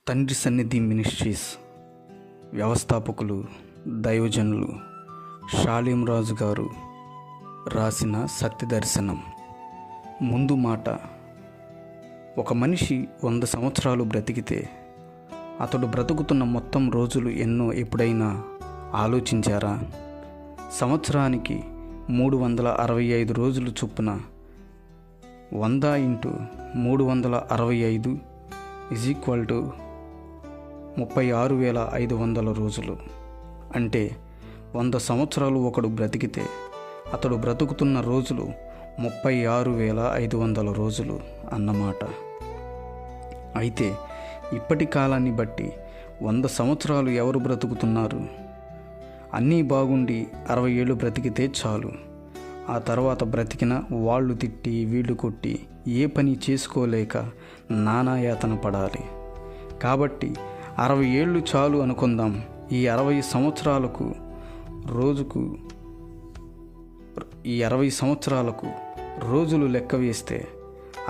తండ్రి సన్నిధి మినిస్ట్రీస్ వ్యవస్థాపకులు దైవజనులు షాలేం రాజు గారు రాసిన సత్యదర్శనం. ముందు మాట: ఒక మనిషి 100 సంవత్సరాలు బ్రతికితే అతడు బ్రతుకుతున్న మొత్తం రోజులు ఎన్నో ఎప్పుడైనా ఆలోచించారా? సంవత్సరానికి 365 రోజులు చొప్పున 100 × 365 = 36,500 రోజులు. అంటే 100 సంవత్సరాలు ఒకడు బ్రతికితే అతడు బ్రతుకుతున్న రోజులు 36,500 రోజులు అన్నమాట. అయితే ఇప్పటి కాలాన్ని బట్టి 100 సంవత్సరాలు ఎవరు బ్రతుకుతున్నారు? అన్నీ బాగుండి 60 ఏళ్ళు బ్రతికితే చాలు. ఆ తర్వాత బ్రతికిన వాళ్ళు తిట్టి వీళ్ళు కొట్టి ఏ పని చేసుకోలేక నానాయాతన పడాలి. కాబట్టి 60 ఏళ్ళు చాలు అనుకుందాం. ఈ 60 సంవత్సరాలకు రోజులు లెక్క వేస్తే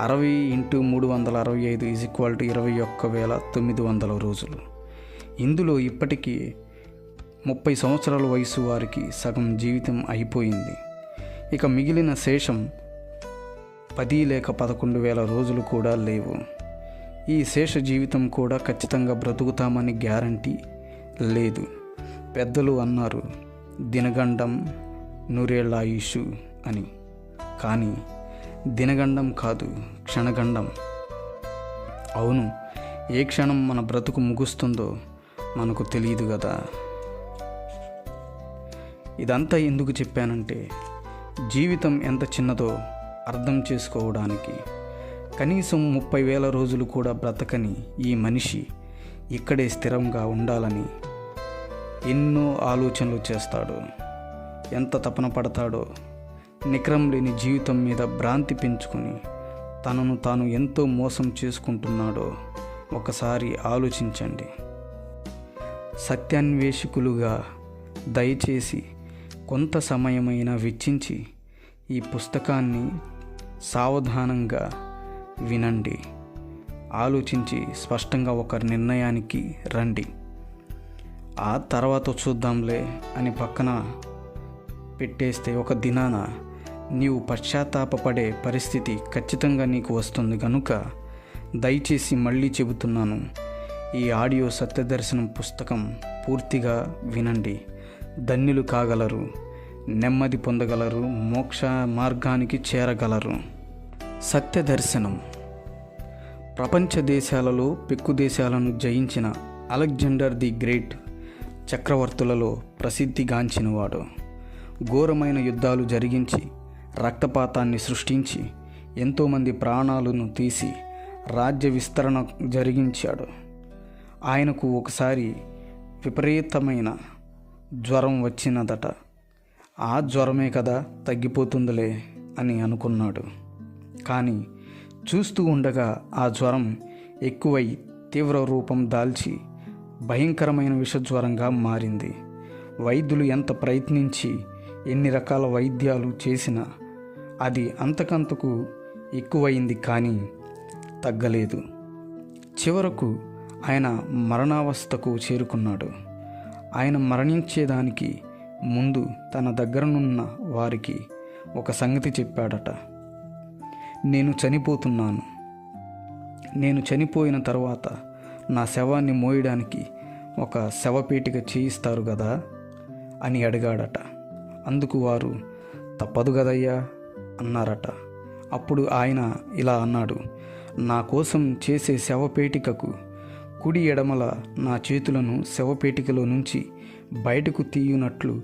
60 × 365 = 21,900 రోజులు. ఇందులో ఇప్పటికీ 30 సంవత్సరాల వయసు వారికి సగం జీవితం అయిపోయింది. ఇక మిగిలిన శేషం 10 లేక 11,000 రోజులు కూడా లేవు. ఈ శేష జీవితం కూడా ఖచ్చితంగా బ్రతుకుతామని గ్యారంటీ లేదు. పెద్దలు అన్నారు, దినగండం నూరేళ్ల ఆయుషు అని. కానీ దినగండం కాదు, క్షణగండం. అవును, ఏ క్షణం మన బ్రతుకు ముగుస్తుందో మనకు తెలియదు కదా. ఇదంతా ఎందుకు చెప్పానంటే, జీవితం ఎంత చిన్నదో అర్థం చేసుకోవడానికి. కనీసం 30,000 రోజులు కూడా బ్రతకని ఈ మనిషి ఇక్కడే స్థిరంగా ఉండాలని ఎన్నో ఆలోచనలు చేస్తాడో, ఎంత తపన పడతాడో. నికరం లేని జీవితం మీద భ్రాంతి పెంచుకొని తనను తాను ఎంతో మోసం చేసుకుంటున్నాడో ఒకసారి ఆలోచించండి. సత్యాన్వేషకులుగా దయచేసి కొంత సమయమైనా వెచ్చించి ఈ పుస్తకాన్ని సావధానంగా వినండి. ఆలోచించి స్పష్టంగా ఒక నిర్ణయానికి రండి. ఆ తర్వాత చూద్దాంలే అని పక్కన పెట్టేస్తే ఒక దినాన నీవు పశ్చాత్తాపపడే పరిస్థితి ఖచ్చితంగా నీకు వస్తుంది. కనుక దయచేసి మళ్ళీ చెబుతున్నాను, ఈ ఆడియో సత్యదర్శనం పుస్తకం పూర్తిగా వినండి. ధన్యులు కాగలరు, నెమ్మది పొందగలరు, మోక్ష మార్గానికి చేరగలరు. సత్యదర్శనం. ప్రపంచ దేశాలలో పెక్కు దేశాలను జయించిన అలెగ్జాండర్ ది గ్రేట్ చక్రవర్తులలో ప్రసిద్ధిగాంచినవాడు. ఘోరమైన యుద్ధాలు జరిగించి రక్తపాతాన్ని సృష్టించి ఎంతోమంది ప్రాణాలను తీసి రాజ్య విస్తరణ జరిగించాడు. ఆయనకు ఒకసారి విపరీతమైన జ్వరం వచ్చినదట. ఆ జ్వరమే కదా, తగ్గిపోతుందిలే అని అనుకున్నాడు. కానీ చూస్తూ ఉండగా ఆ జ్వరం ఎక్కువై తీవ్ర రూపం దాల్చి భయంకరమైన విషజ్వరంగా మారింది. వైద్యులు ఎంత ప్రయత్నించి ఎన్ని రకాల వైద్యాలు చేసినా అది అంతకంతకు ఎక్కువైంది, కానీ తగ్గలేదు. చివరకు ఆయన మరణావస్థకు చేరుకున్నాడు. ఆయన మరణించేదానికి ముందు తన దగ్గరనున్న వారికి ఒక సంగతి చెప్పాడట. నేను చనిపోతున్నాను. నేను చనిపోయిన తర్వాత నా శవాన్ని మోయడానికి ఒక శవపేటిక చేయిస్తారు కదా అని అడిగాడట. అందుకు వారు తప్పదు కదయ్యా అన్నారట. అప్పుడు ఆయన ఇలా అన్నాడు, నా కోసం చేసే శవపేటికకు కుడి ఎడమల నా చేతులను శవపేటికలో నుంచి బయటకు తీయునట్లు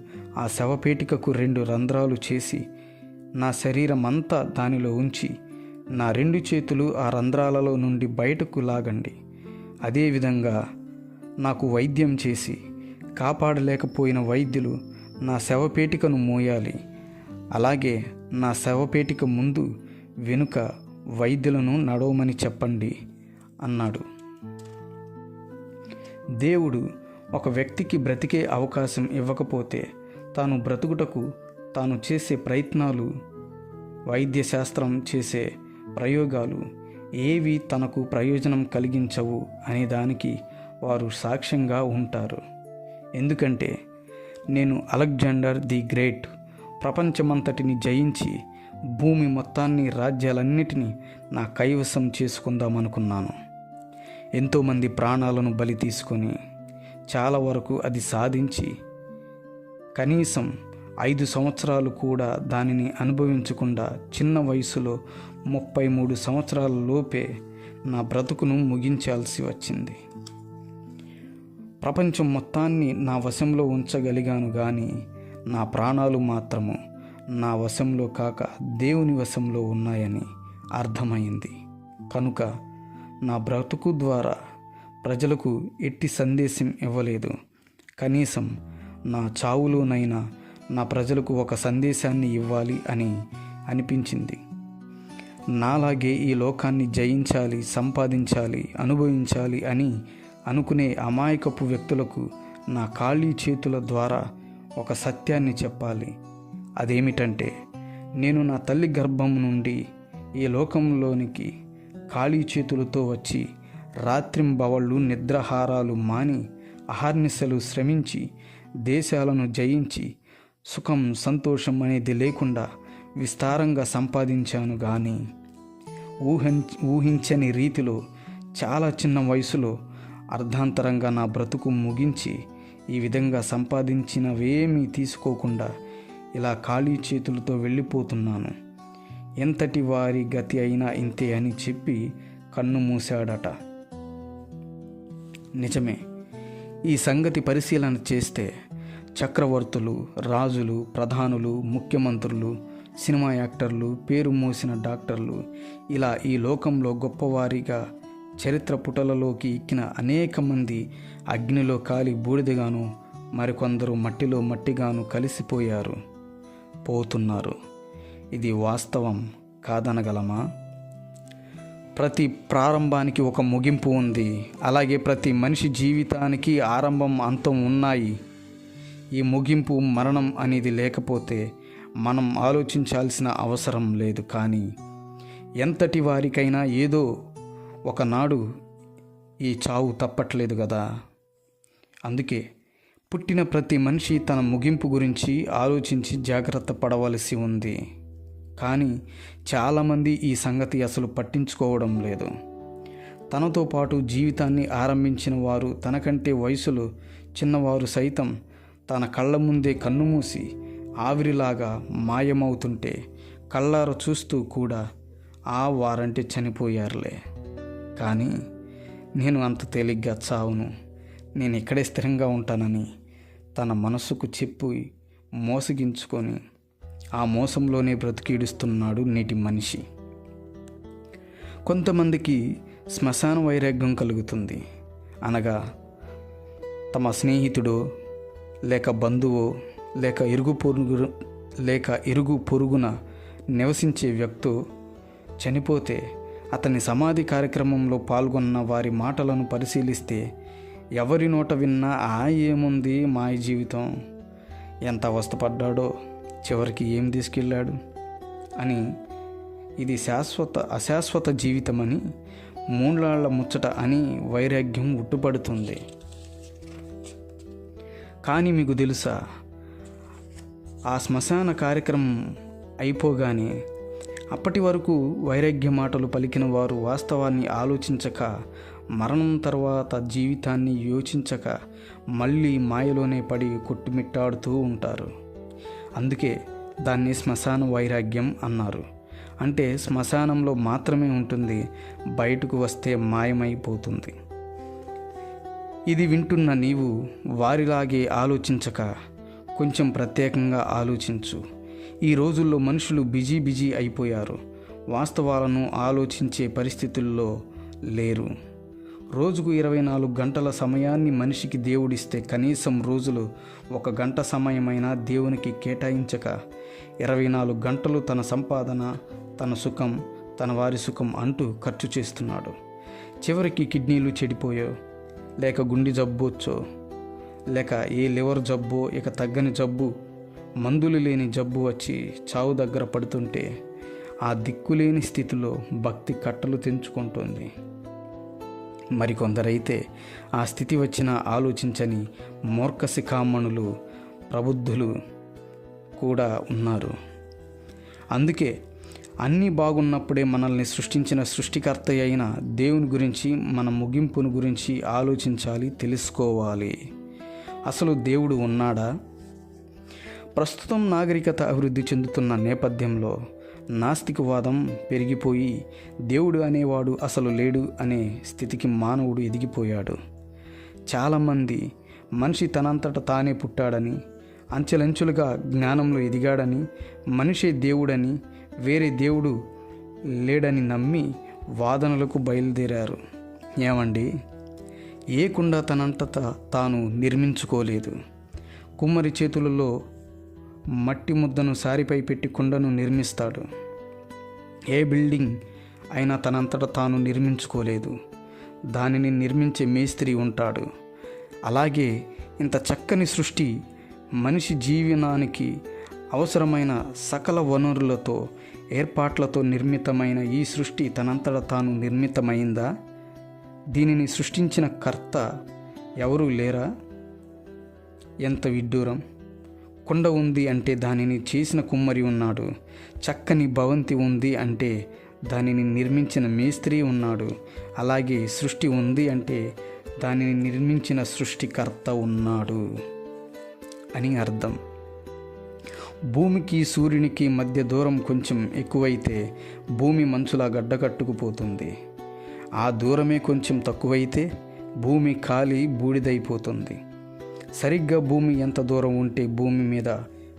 ఆ శవపేటికకు 2 రంధ్రాలు చేసి నా శరీరమంతా దానిలో ఉంచి నా 2 చేతులు ఆ రంధ్రాలలో నుండి బయటకు లాగండి. అదేవిధంగా నాకు వైద్యం చేసి కాపాడలేకపోయిన వైద్యులు నా శవపేటికను మోయాలి. అలాగే నా శవపేటిక ముందు వెనుక వైద్యులను నడవమని చెప్పండి అన్నాడు. దేవుడు ఒక వ్యక్తికి బ్రతికే అవకాశం ఇవ్వకపోతే తాను బ్రతుకుటకు తాను చేసే ప్రయత్నాలు, వైద్యశాస్త్రం చేసే ప్రయోగాలు ఏవి తనకు ప్రయోజనం కలిగించవు అనే దానికి వారు సాక్ష్యంగా ఉంటారు. ఎందుకంటే నేను అలెగ్జాండర్ ది గ్రేట్ ప్రపంచమంతటిని జయించి భూమి మొత్తాన్ని, రాజ్యాలన్నిటినీ నా కైవసం చేసుకుందామనుకున్నాను. ఎంతోమంది ప్రాణాలను బలి తీసుకొని చాలా వరకు అది సాధించి కనీసం 5 సంవత్సరాలు కూడా దానిని అనుభవించకుండా చిన్న వయసులో 33 సంవత్సరాల లోపే నా బ్రతుకును ముగించాల్సి వచ్చింది. ప్రపంచం మొత్తాన్ని నా వశంలో ఉంచగలిగాను కానీ నా ప్రాణాలు మాత్రము నా వశంలో కాక దేవుని వశంలో ఉన్నాయని అర్థమైంది. కనుక నా బ్రతుకు ద్వారా ప్రజలకు ఎట్టి సందేశం ఇవ్వలేదు. కనీసం నా చావులోనైనా నా ప్రజలకు ఒక సందేశాన్ని ఇవ్వాలి అని అనిపించింది. నాలాగే ఈ లోకాన్ని జయించాలి, సంపాదించాలి, అనుభవించాలి అని అనుకునే అమాయకపు వ్యక్తులకు నా ఖాళీ చేతుల ద్వారా ఒక సత్యాన్ని చెప్పాలి. అదేమిటంటే, నేను నా తల్లి గర్భం నుండి ఈ లోకంలోనికి ఖాళీ చేతులతో వచ్చి రాత్రింబవళ్ళు నిద్రాహారాలు మాని అహర్నిశలు శ్రమించి దేశాలను జయించి సుఖం, సంతోషం అనేది లేకుండా విస్తారంగా సంపాదించాను. కానీ ఊహించని రీతిలో చాలా చిన్న వయసులో అర్ధాంతరంగా నా బ్రతుకు ముగించి ఈ విధంగా సంపాదించినవేమీ తీసుకోకుండా ఇలా ఖాళీ చేతులతో వెళ్ళిపోతున్నాను. ఎంతటి వారి గతి అయినా ఇంతే అని చెప్పి కన్ను మూశాడట. నిజమే. ఈ సంగతి పరిశీలన చేస్తే చక్రవర్తులు, రాజులు, ప్రధానులు, ముఖ్యమంత్రులు, సినిమా యాక్టర్లు, పేరు మోసిన డాక్టర్లు, ఇలా ఈ లోకంలో గొప్పవారిగా చరిత్ర పుటలలోకి ఎక్కిన అనేక మంది అగ్నిలో కాలి బూడిదగాను, మరికొందరు మట్టిలో మట్టిగాను కలిసిపోయారు, పోతున్నారు. ఇది వాస్తవం కాదనగలమా? ప్రతి ప్రారంభానికి ఒక ముగింపు ఉంది. అలాగే ప్రతి మనిషి జీవితానికి ఆరంభం, అంతం ఉన్నాయి. ఈ ముగింపు, మరణం అనేది లేకపోతే మనం ఆలోచించాల్సిన అవసరం లేదు. కానీ ఎంతటి వారికైనా ఏదో ఒకనాడు ఈ చావు తప్పట్లేదు కదా. అందుకే పుట్టిన ప్రతి మనిషి తన ముగింపు గురించి ఆలోచించి జాగ్రత్త పడవలసి ఉంది. కానీ చాలామంది ఈ సంగతి అసలు పట్టించుకోవడం లేదు. తనతో పాటు జీవితాన్ని ఆరంభించిన వారు, తనకంటే వయసులో చిన్నవారు సైతం తన కళ్ళ ముందే కన్నుమూసి ఆవిరిలాగా మాయమవుతుంటే కళ్ళార చూస్తూ కూడా వారంటే చనిపోయారులే, కానీ నేను అంత తేలిగ్గా చావును, నేను ఇక్కడే స్థిరంగా ఉంటానని తన మనసుకు చెప్పి మోసగించుకొని ఆ మోసంలోనే బ్రతికీడుస్తున్నాడు నేటి మనిషి. కొంతమందికి శ్మశాన వైరాగ్యం కలుగుతుంది. అనగా తమ స్నేహితుడో లేక బంధువో లేక ఇరుగు పొరుగున నివసించే వ్యక్తో చనిపోతే అతని సమాధి కార్యక్రమంలో పాల్గొన్న వారి మాటలను పరిశీలిస్తే ఎవరి నోట విన్నా ఏముంది మాయ జీవితం, ఎంత అవస్థపడ్డాడో, చివరికి ఏం తీసుకెళ్ళాడు అని, ఇది అశాశ్వత జీవితమని, మూళ్ళాళ్ల ముచ్చట అని వైరాగ్యం ఉట్టుపడుతుంది. కానీ మీకు తెలుసా, ఆ శ్మశాన కార్యక్రమం అయిపోగానే అప్పటి వరకు వైరాగ్య మాటలు పలికిన వారు వాస్తవాన్ని ఆలోచించక, మరణం తర్వాత జీవితాన్ని యోచించక మళ్ళీ మాయలోనే పడి కొట్టుమిట్టాడుతూ ఉంటారు. అందుకే దాన్ని శ్మశాన వైరాగ్యం అన్నారు. అంటే శ్మశానంలో మాత్రమే ఉంటుంది, బయటకు వస్తే మాయమైపోతుంది. ఇది వింటున్న నీవు వారిలాగే ఆలోచించక కొంచెం ప్రత్యేకంగా ఆలోచించు. ఈ రోజుల్లో మనుషులు బిజీ అయిపోయారు. వాస్తవాలను ఆలోచించే పరిస్థితుల్లో లేరు. రోజుకు 24 గంటల సమయాన్ని మనిషికి దేవుడిస్తే కనీసం రోజులు 1 గంట సమయమైనా దేవునికి కేటాయించక 24 గంటలు తన సంపాదన, తన సుఖం, తన వారి సుఖం అంటూ ఖర్చు చేస్తున్నాడు. చివరికి కిడ్నీలు చెడిపోయో, లేక గుండె జబ్బొచ్చో, లేక ఏ లివర్ జబ్బో, ఇక తగ్గని జబ్బు, మందులు లేని జబ్బు వచ్చి చావు దగ్గర పడుతుంటే ఆ దిక్కులేని స్థితిలో భక్తి కట్టలు తెంచుకుంటుంది. మరికొందరైతే ఆ స్థితి వచ్చినా ఆలోచించని మూర్ఖ శిఖామణులు, ప్రబుద్ధులు కూడా ఉన్నారు. అందుకే అన్నీ బాగున్నప్పుడే మనల్ని సృష్టించిన సృష్టికర్త అయిన దేవుని గురించి, మన ముగింపును గురించి ఆలోచించాలి, తెలుసుకోవాలి. అసలు దేవుడు ఉన్నాడా? ప్రస్తుతం నాగరికత అభివృద్ధి చెందుతున్న నేపథ్యంలో నాస్తికవాదం పెరిగిపోయి దేవుడు అనేవాడు అసలు లేడు అనే స్థితికి మానవుడు ఎదిగిపోయాడు. చాలామంది మనిషి తనంతట తానే పుట్టాడని, అంచెలంచెలుగా జ్ఞానంలో ఎదిగాడని, మనిషే దేవుడని, వేరే దేవుడు లేడని నమ్మి వాదనలకు బయలుదేరారు. ఏమండి, ఏ కుండ తనంతట తాను నిర్మించుకోలేదు. కుమ్మరి చేతులలో మట్టి ముద్దను సారిపై పెట్టి కుండను నిర్మిస్తాడు. ఏ బిల్డింగ్ అయినా తనంతట తాను నిర్మించుకోలేదు. దానిని నిర్మించే మేస్త్రి ఉంటాడు. అలాగే ఇంత చక్కని సృష్టి, మనిషి జీవనానికి అవసరమైన సకల వనరులతో, ఏర్పాట్లతో నిర్మితమైన ఈ సృష్టి తనంతట తాను నిర్మితమైందా? దీనిని సృష్టించిన కర్త ఎవరూ లేరా? ఎంత విడ్డూరం! కుండ ఉంది అంటే దానిని చేసిన కుమ్మరి ఉన్నాడు. చక్కని భవంతి ఉంది అంటే దానిని నిర్మించిన మేస్త్రి ఉన్నాడు. అలాగే సృష్టి ఉంది అంటే దానిని నిర్మించిన సృష్టికర్త ఉన్నాడు అని అర్థం. భూమికి సూర్యునికి మధ్య దూరం కొంచెం ఎక్కువైతే భూమి మంచులా గడ్డకట్టుకుపోతుంది. ఆ దూరమే కొంచెం తక్కువైతే భూమి కాలి బూడిదైపోతుంది. సరిగ్గా భూమి ఎంత దూరం ఉంటే భూమి మీద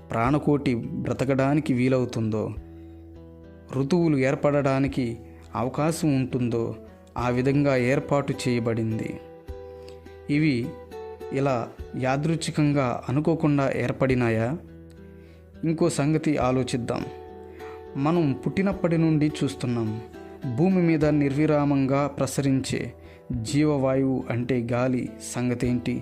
ప్రాణకోటి బ్రతకడానికి వీలవుతుందో, ఋతువులు ఏర్పడడానికి అవకాశం ఉంటుందో ఆ విధంగా ఏర్పాటు చేయబడింది. ఇవి ఇలా యాదృచ్ఛికంగా అనుకోకుండా ఏర్పడినాయా? ఇంకో సంగతి ఆలోచిద్దాం. మనం పుట్టినప్పటి నుండి చూస్తున్నాం, భూమి మీద నిర్విరామంగా ప్రసరించే జీవవాయువు అంటే గాలి సంగతేంటి?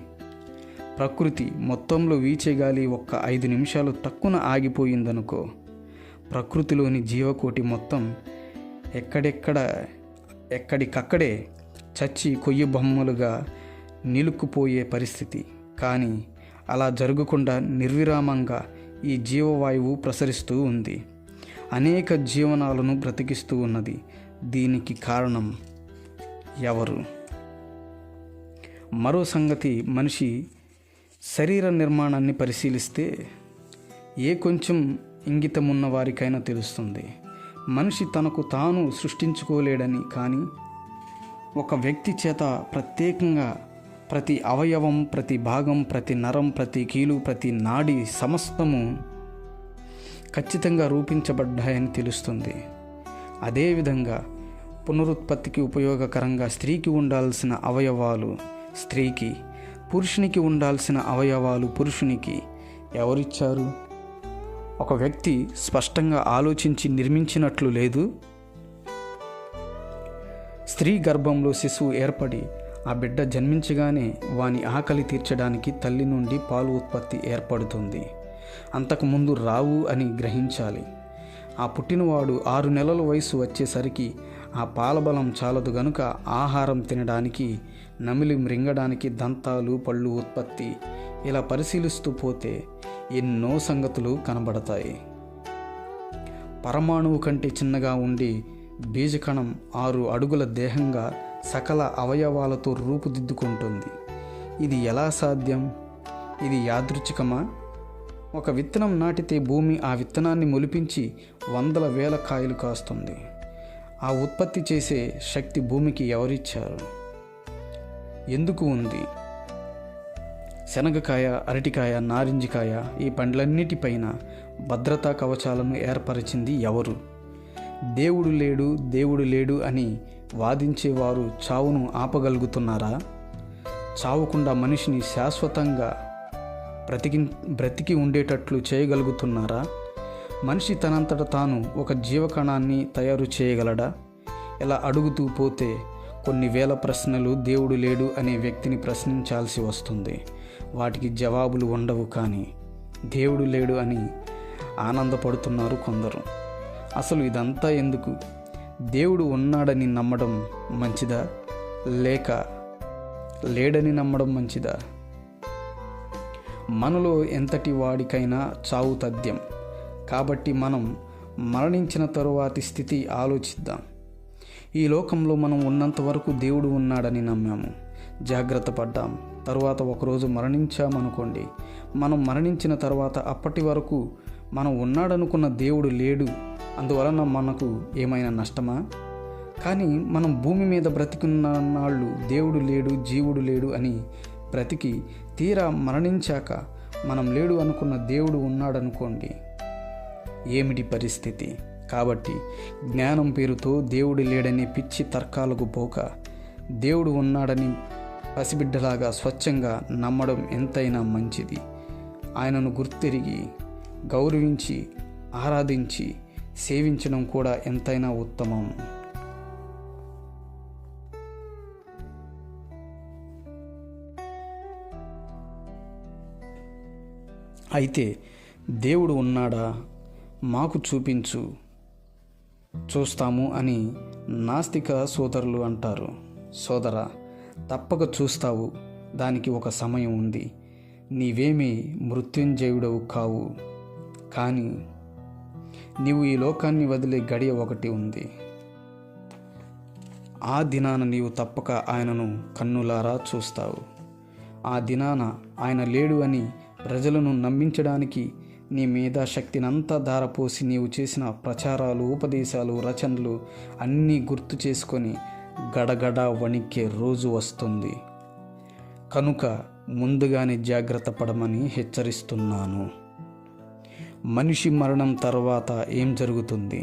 ప్రకృతి మొత్తంలో వీచే గాలి ఒక్క 5 నిమిషాలు తక్కువ ఆగిపోయిందనుకో, ప్రకృతిలోని జీవకోటి మొత్తం ఎక్కడికక్కడే చచ్చి కొయ్య బొమ్మలుగా నిలుక్కుపోయే పరిస్థితి. కానీ అలా జరగకుండా నిర్విరామంగా ఈ జీవవాయువు ప్రసరిస్తూ ఉంది. అనేక జీవనాలను బ్రతికిస్తూ ఉన్నది. దీనికి కారణం ఎవరు? మరో సంగతి, మనిషి శరీర నిర్మాణాన్ని పరిశీలిస్తే ఏ కొంచెం ఇంగితమున్న వారికైనా తెలుస్తుంది. మనిషి తనకు తాను సృష్టించుకోలేడని. కానీ ఒక వ్యక్తి చేత ప్రత్యేకంగా ప్రతి అవయవం, ప్రతి భాగం, ప్రతి నరం, ప్రతి కీలు, ప్రతి నాడి సమస్తము ఖచ్చితంగా రూపించబడ్డాయని తెలుస్తుంది. అదేవిధంగా పునరుత్పత్తికి ఉపయోగకరంగా స్త్రీకి ఉండాల్సిన అవయవాలు స్త్రీకి, పురుషునికి ఉండాల్సిన అవయవాలు పురుషునికి ఎవరిచ్చారు? ఒక వ్యక్తి స్పష్టంగా ఆలోచించి నిర్మించినట్లు లేదు. స్త్రీ గర్భంలో శిశువు ఏర్పడి ఆ బిడ్డ జన్మించగానే వాని ఆకలి తీర్చడానికి తల్లి నుండి పాలు ఉత్పత్తి ఏర్పడుతుంది. అంతకుముందు రావు అని గ్రహించాలి. ఆ పుట్టినవాడు 6 నెలల వయసు వచ్చేసరికి ఆ పాలబలం చాలదు గనుక ఆహారం తినడానికి, నమిలి మృంగడానికి దంతాలు, పళ్ళు ఉత్పత్తి. ఇలా పరిశీలిస్తూ పోతే ఎన్నో సంగతులు కనబడతాయి. పరమాణువు కంటే చిన్నగా ఉండి బీజకణం 6 అడుగుల దేహంగా సకల అవయవాలతో రూపుదిద్దుకుంటుంది. ఇది ఎలా సాధ్యం? ఇది యాదృచ్ఛికమా? ఒక విత్తనం నాటితే భూమి ఆ విత్తనాన్ని మొలిపించి వందల వేల కాయలు కాస్తుంది. ఆ ఉత్పత్తి చేసే శక్తి భూమికి ఎవరిచ్చారు? ఎందుకు ఉంది? శనగకాయ, అరటికాయ, నారింజకాయ ఈ పండ్లన్నిటిపైన భద్రతా కవచాలను ఏర్పరిచింది ఎవరు? దేవుడు లేడు, దేవుడు లేడు అని వాదించేవారు చావును ఆపగలుగుతున్నారా? చావకుండా మనిషిని శాశ్వతంగా బ్రతికి ఉండేటట్లు చేయగలుగుతున్నారా? మనిషి తనంతట తాను ఒక జీవకణాన్ని తయారు చేయగలడా? ఇలా అడుగుతూ పోతే కొన్ని వేల ప్రశ్నలు దేవుడు లేడు అనే వ్యక్తిని ప్రశ్నించాల్సి వస్తుంది. వాటికి జవాబులు ఉండవు. కానీ దేవుడు లేడు అని ఆనందపడుతున్నారు కొందరు. అసలు ఇదంతా ఎందుకు? దేవుడు ఉన్నాడని నమ్మడం మంచిదా, లేక లేడని నమ్మడం మంచిదా? మనలో ఎంతటి వాడికైనా చావు తథ్యం. కాబట్టి మనం మరణించిన తరువాతి స్థితి ఆలోచిద్దాం. ఈ లోకంలో మనం ఉన్నంత వరకు దేవుడు ఉన్నాడని నమ్మాము, జాగ్రత్త పడ్డాం. తరువాత ఒకరోజు మరణించామనుకోండి, మనం మరణించిన తర్వాత అప్పటి వరకు మనం ఉన్నాడనుకున్న దేవుడు లేడు. అందువలన మనకు ఏమైనా నష్టమా? కానీ మనం భూమి మీద బ్రతికున్న నాళ్ళు దేవుడు లేడు, జీవుడు లేడు అని బ్రతికి తీరా మరణించాక మనం లేడు అనుకున్న దేవుడు ఉన్నాడనుకోండి, ఏమిటి పరిస్థితి? కాబట్టి జ్ఞానం పేరుతో దేవుడు లేడని పిచ్చి తర్కాలకు పోక, దేవుడు ఉన్నాడని పసిబిడ్డలాగా స్వచ్ఛంగా నమ్మడం ఎంతైనా మంచిది. ఆయనను గుర్తెరిగి గౌరవించి ఆరాధించి సేవించడం కూడా ఎంతైనా ఉత్తమం. అయితే దేవుడు ఉన్నాడా, మాకు చూపించు, చూస్తాము అని నాస్తిక సోదరులు అంటారు. సోదరా, తప్పక చూస్తావు. దానికి ఒక సమయం ఉంది. నీవేమీ మృత్యుంజయుడవు కావు. కానీ నీవు ఈ లోకాన్ని వదిలే గడియ ఒకటి ఉంది. ఆ దినాన నీవు తప్పక ఆయనను కన్నులారా చూస్తావు. ఆ దినాన ఆయన లేడు అని ప్రజలను నమ్మించడానికి నీ మేధాశక్తినంతా ధారపోసి నీవు చేసిన ప్రచారాలు, ఉపదేశాలు, రచనలు అన్నీ గుర్తు చేసుకొని గడగడ వణికే రోజు వస్తుంది. కనుక ముందుగానే జాగ్రత్త పడమని హెచ్చరిస్తున్నాను. మనిషి మరణం తర్వాత ఏం జరుగుతుంది?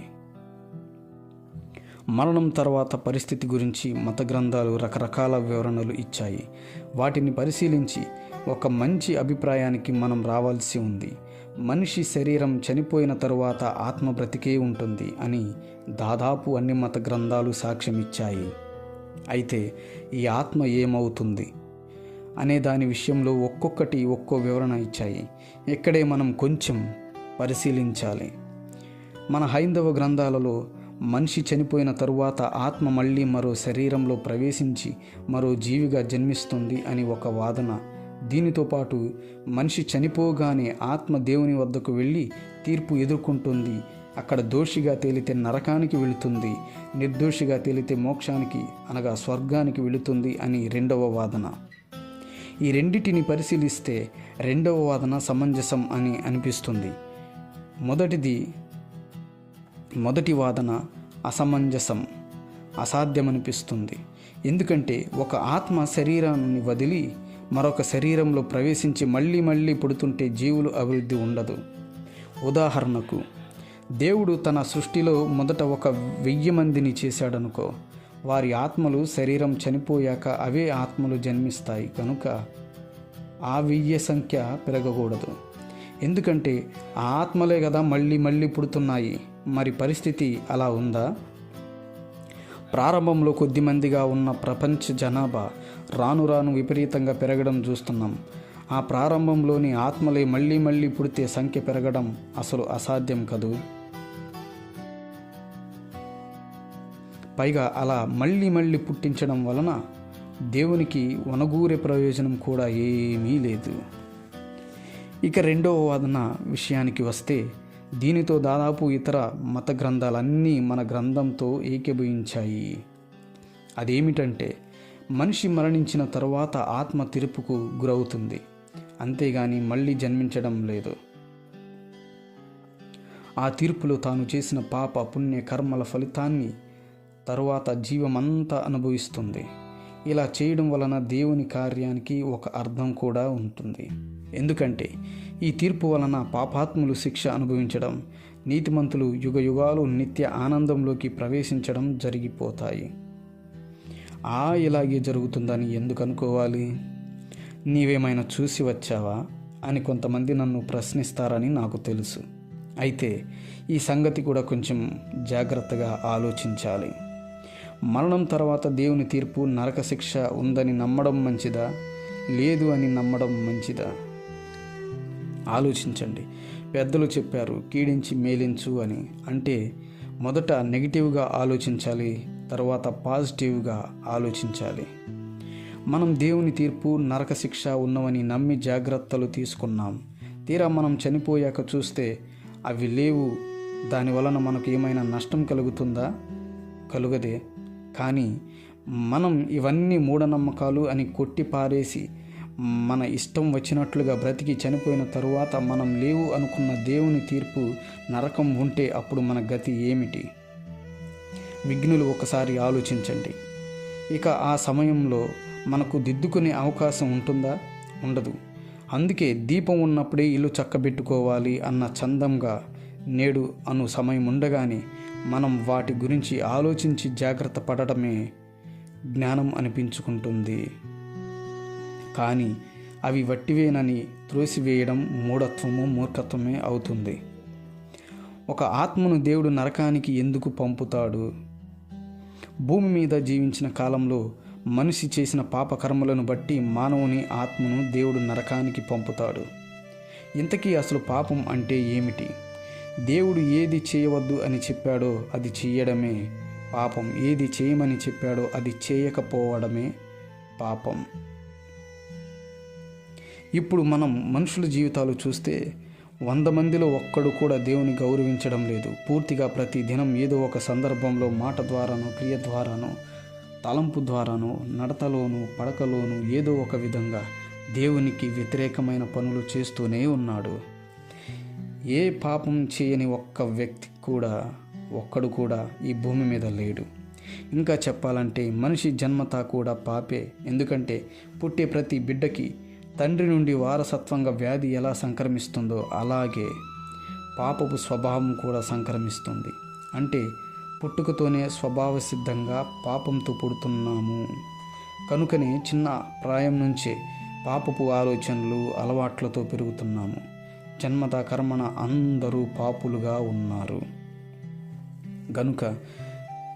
మరణం తర్వాత పరిస్థితి గురించి మత గ్రంథాలు రకరకాల వివరణలు ఇచ్చాయి. వాటిని పరిశీలించి ఒక మంచి అభిప్రాయానికి మనం రావాల్సి ఉంది. మనిషి శరీరం చనిపోయిన తరువాత ఆత్మ బ్రతికే ఉంటుంది అని దాదాపు అన్ని మత గ్రంథాలు సాక్ష్యం ఇచ్చాయి. అయితే ఈ ఆత్మ ఏమవుతుంది అనే దాని విషయంలో ఒక్కొక్కటి ఒక్కో వివరణ ఇచ్చాయి. ఇక్కడే మనం కొంచెం పరిశీలించాలి. మన హైందవ గ్రంథాలలో మనిషి చనిపోయిన తరువాత ఆత్మ మళ్ళీ మరో శరీరంలో ప్రవేశించి మరో జీవిగా జన్మిస్తుంది అని ఒక వాదన. దీనితో పాటు మనిషి చనిపోగానే ఆత్మ దేవుని వద్దకు వెళ్ళి తీర్పు ఎదుర్కొంటుంది. అక్కడ దోషిగా తేలితే నరకానికి వెళుతుంది, నిర్దోషిగా తేలితే మోక్షానికి అనగా స్వర్గానికి వెళుతుంది అని రెండవ వాదన. ఈ రెండిటిని పరిశీలిస్తే రెండవ వాదన సమంజసం అని అనిపిస్తుంది. మొదటి వాదన అసమంజసం, అసాధ్యమనిపిస్తుంది. ఎందుకంటే ఒక ఆత్మ శరీరాన్ని వదిలి మరొక శరీరంలో ప్రవేశించి మళ్ళీ పుడుతుంటే జీవులు అభివృద్ధి ఉండదు. ఉదాహరణకు, దేవుడు తన సృష్టిలో మొదట 1000 మందిని చేశాడనుకో. వారి ఆత్మలు శరీరం చనిపోయాక అవే ఆత్మలు జన్మిస్తాయి. కనుక ఆ 1000 సంఖ్య పెరగకూడదు. ఎందుకంటే ఆ ఆత్మలే కదా మళ్ళీ పుడుతున్నాయి. మరి పరిస్థితి అలా ఉందా? ప్రారంభంలో కొద్దిమందిగా ఉన్న ప్రపంచ జనాభా రాను విపరీతంగా పెరగడం చూస్తున్నాం. ఆ ప్రారంభంలోని ఆత్మలే మళ్ళీ పుడితే సంఖ్య పెరగడం అసలు అసాధ్యం కదూ. పైగా అలా మళ్ళీ పుట్టించడం వలన దేవునికి వనగూరే ప్రయోజనం కూడా ఏమీ లేదు. ఇక రెండవ వాదన విషయానికి వస్తే, దీనితో దాదాపు ఇతర మత గ్రంథాలన్నీ మన గ్రంథంతో ఏకీభవించాయి. అదేమిటంటే, మనిషి మరణించిన తరువాత ఆత్మ తీర్పుకు గురవుతుంది, అంతేగాని మళ్ళీ జన్మించడం లేదు. ఆ తీర్పులో తాను చేసిన పాప పుణ్య కర్మల ఫలితాన్ని తరువాత జీవమంతా అనుభవిస్తుంది. ఇలా చేయడం వలన దేవుని కార్యానికి ఒక అర్థం కూడా ఉంటుంది. ఎందుకంటే ఈ తీర్పు వలన పాపాత్ములు శిక్ష అనుభవించడం, నీతిమంతులు యుగాలు నిత్య ఆనందంలోకి ప్రవేశించడం జరిగిపోతాయి. ఇలాగే జరుగుతుందని ఎందుకు అనుకోవాలి? నీవేమైనా చూసి వచ్చావా అని కొంతమంది నన్ను ప్రశ్నిస్తారని నాకు తెలుసు. అయితే ఈ సంగతి కూడా కొంచెం జాగ్రత్తగా ఆలోచించాలి. మరణం తర్వాత దేవుని తీర్పు, నరక శిక్ష ఉందని నమ్మడం మంచిదా, లేదు అని నమ్మడం మంచిదా? ఆలోచించండి. పెద్దలు చెప్పారు, కీడించి మేలించు అని. అంటే మొదట నెగిటివ్గా ఆలోచించాలి, తర్వాత పాజిటివ్గా ఆలోచించాలి. మనం దేవుని తీర్పు, నరక శిక్ష ఉన్నవని నమ్మి జాగ్రత్తలు తీసుకున్నాం. తీరా మనం చనిపోయాక చూస్తే అవి లేవు. దానివలన మనకు ఏమైనా నష్టం కలుగుతుందా? కలుగదే. కానీ మనం ఇవన్నీ మూఢనమ్మకాలు అని కొట్టి పారేసి మన ఇష్టం వచ్చినట్లుగా బ్రతికి చనిపోయిన తరువాత మనం లేవు అనుకున్న దేవుని తీర్పు, నరకం ఉంటే అప్పుడు మన గతి ఏమిటి? విఘ్నులు ఒకసారి ఆలోచించండి. ఇక ఆ సమయంలో మనకు దిద్దుకునే అవకాశం ఉంటుందా? ఉండదు. అందుకే దీపం ఉన్నప్పుడే ఇల్లు చక్కబెట్టుకోవాలి అన్న చందంగా నేడు అను సమయం ఉండగానే మనం వాటి గురించి ఆలోచించి జాగ్రత్త పడటమే జ్ఞానం అనిపించుకుంటుంది. కానీ అవి వట్టివేనని త్రోసివేయడం మూఢత్వము, మూర్ఖత్వమే అవుతుంది. ఒక ఆత్మను దేవుడు నరకానికి ఎందుకు పంపుతాడు? భూమి మీద జీవించిన కాలంలో మనిషి చేసిన పాపకర్మలను బట్టి మానవుని ఆత్మను దేవుడు నరకానికి పంపుతాడు. ఇంతకీ అసలు పాపం అంటే ఏమిటి? దేవుడు ఏది చేయవద్దు అని చెప్పాడో అది చేయడమే పాపం. ఏది చేయమని చెప్పాడో అది చేయకపోవడమే పాపం. ఇప్పుడు మనం మనుషుల జీవితాలు చూస్తే 100 మందిలో ఒక్కడు కూడా దేవుని గౌరవించడం లేదు. పూర్తిగా ప్రతి దినం ఏదో ఒక సందర్భంలో మాట ద్వారానో, క్రియ ద్వారానో, తలంపు ద్వారానో, నడతలోనూ, పడకలోనూ ఏదో ఒక విధంగా దేవునికి వ్యతిరేకమైన పనులు చేస్తూనే ఉన్నాడు. ఏ పాపం చేయని ఒక్క వ్యక్తి కూడా, ఒక్కడు కూడా ఈ భూమి మీద లేడు. ఇంకా చెప్పాలంటే మనిషి జన్మతా కూడా పాపే. ఎందుకంటే పుట్టే ప్రతి బిడ్డకి తండ్రి నుండి వారసత్వంగా వ్యాధి ఎలా సంక్రమిస్తుందో అలాగే పాపపు స్వభావం కూడా సంక్రమిస్తుంది. అంటే పుట్టుకతోనే స్వభావ సిద్ధంగా పాపంతో పుడుతున్నాము. కనుకనే చిన్న ప్రాయం నుంచే పాపపు ఆలోచనలు, అలవాట్లతో పెరుగుతున్నాము. జన్మత కర్మణ అందరూ పాపులుగా ఉన్నారు. గనుక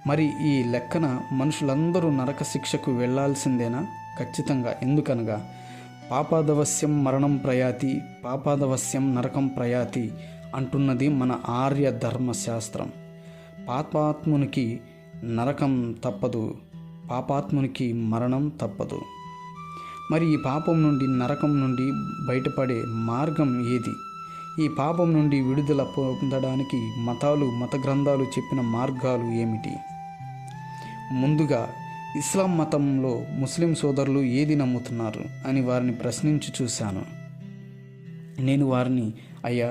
మరి ఈ లెక్కన మనుషులందరూ నరక శిక్షకు వెళ్లాల్సిందేనా? ఖచ్చితంగా. ఎందుకనగా పాపాదవశ్యం మరణం ప్రయాతి, పాపాదవశ్యం నరకం ప్రయాతి అంటున్నది మన ఆర్య ధర్మశాస్త్రం. పాపాత్మునికి నరకం తప్పదు, పాపాత్మునికి మరణం తప్పదు. మరి ఈ పాపం నుండి, నరకం నుండి బయటపడే మార్గం ఏది? ఈ పాపం నుండి విడుదల పొందడానికి మతాలు, మత గ్రంథాలు చెప్పిన మార్గాలు ఏమిటి? ముందుగా ఇస్లాం మతంలో ముస్లిం సోదరులు ఏది నమ్ముతున్నారు అని వారిని ప్రశ్నించి చూశాను. నేను వారిని, అయ్యా,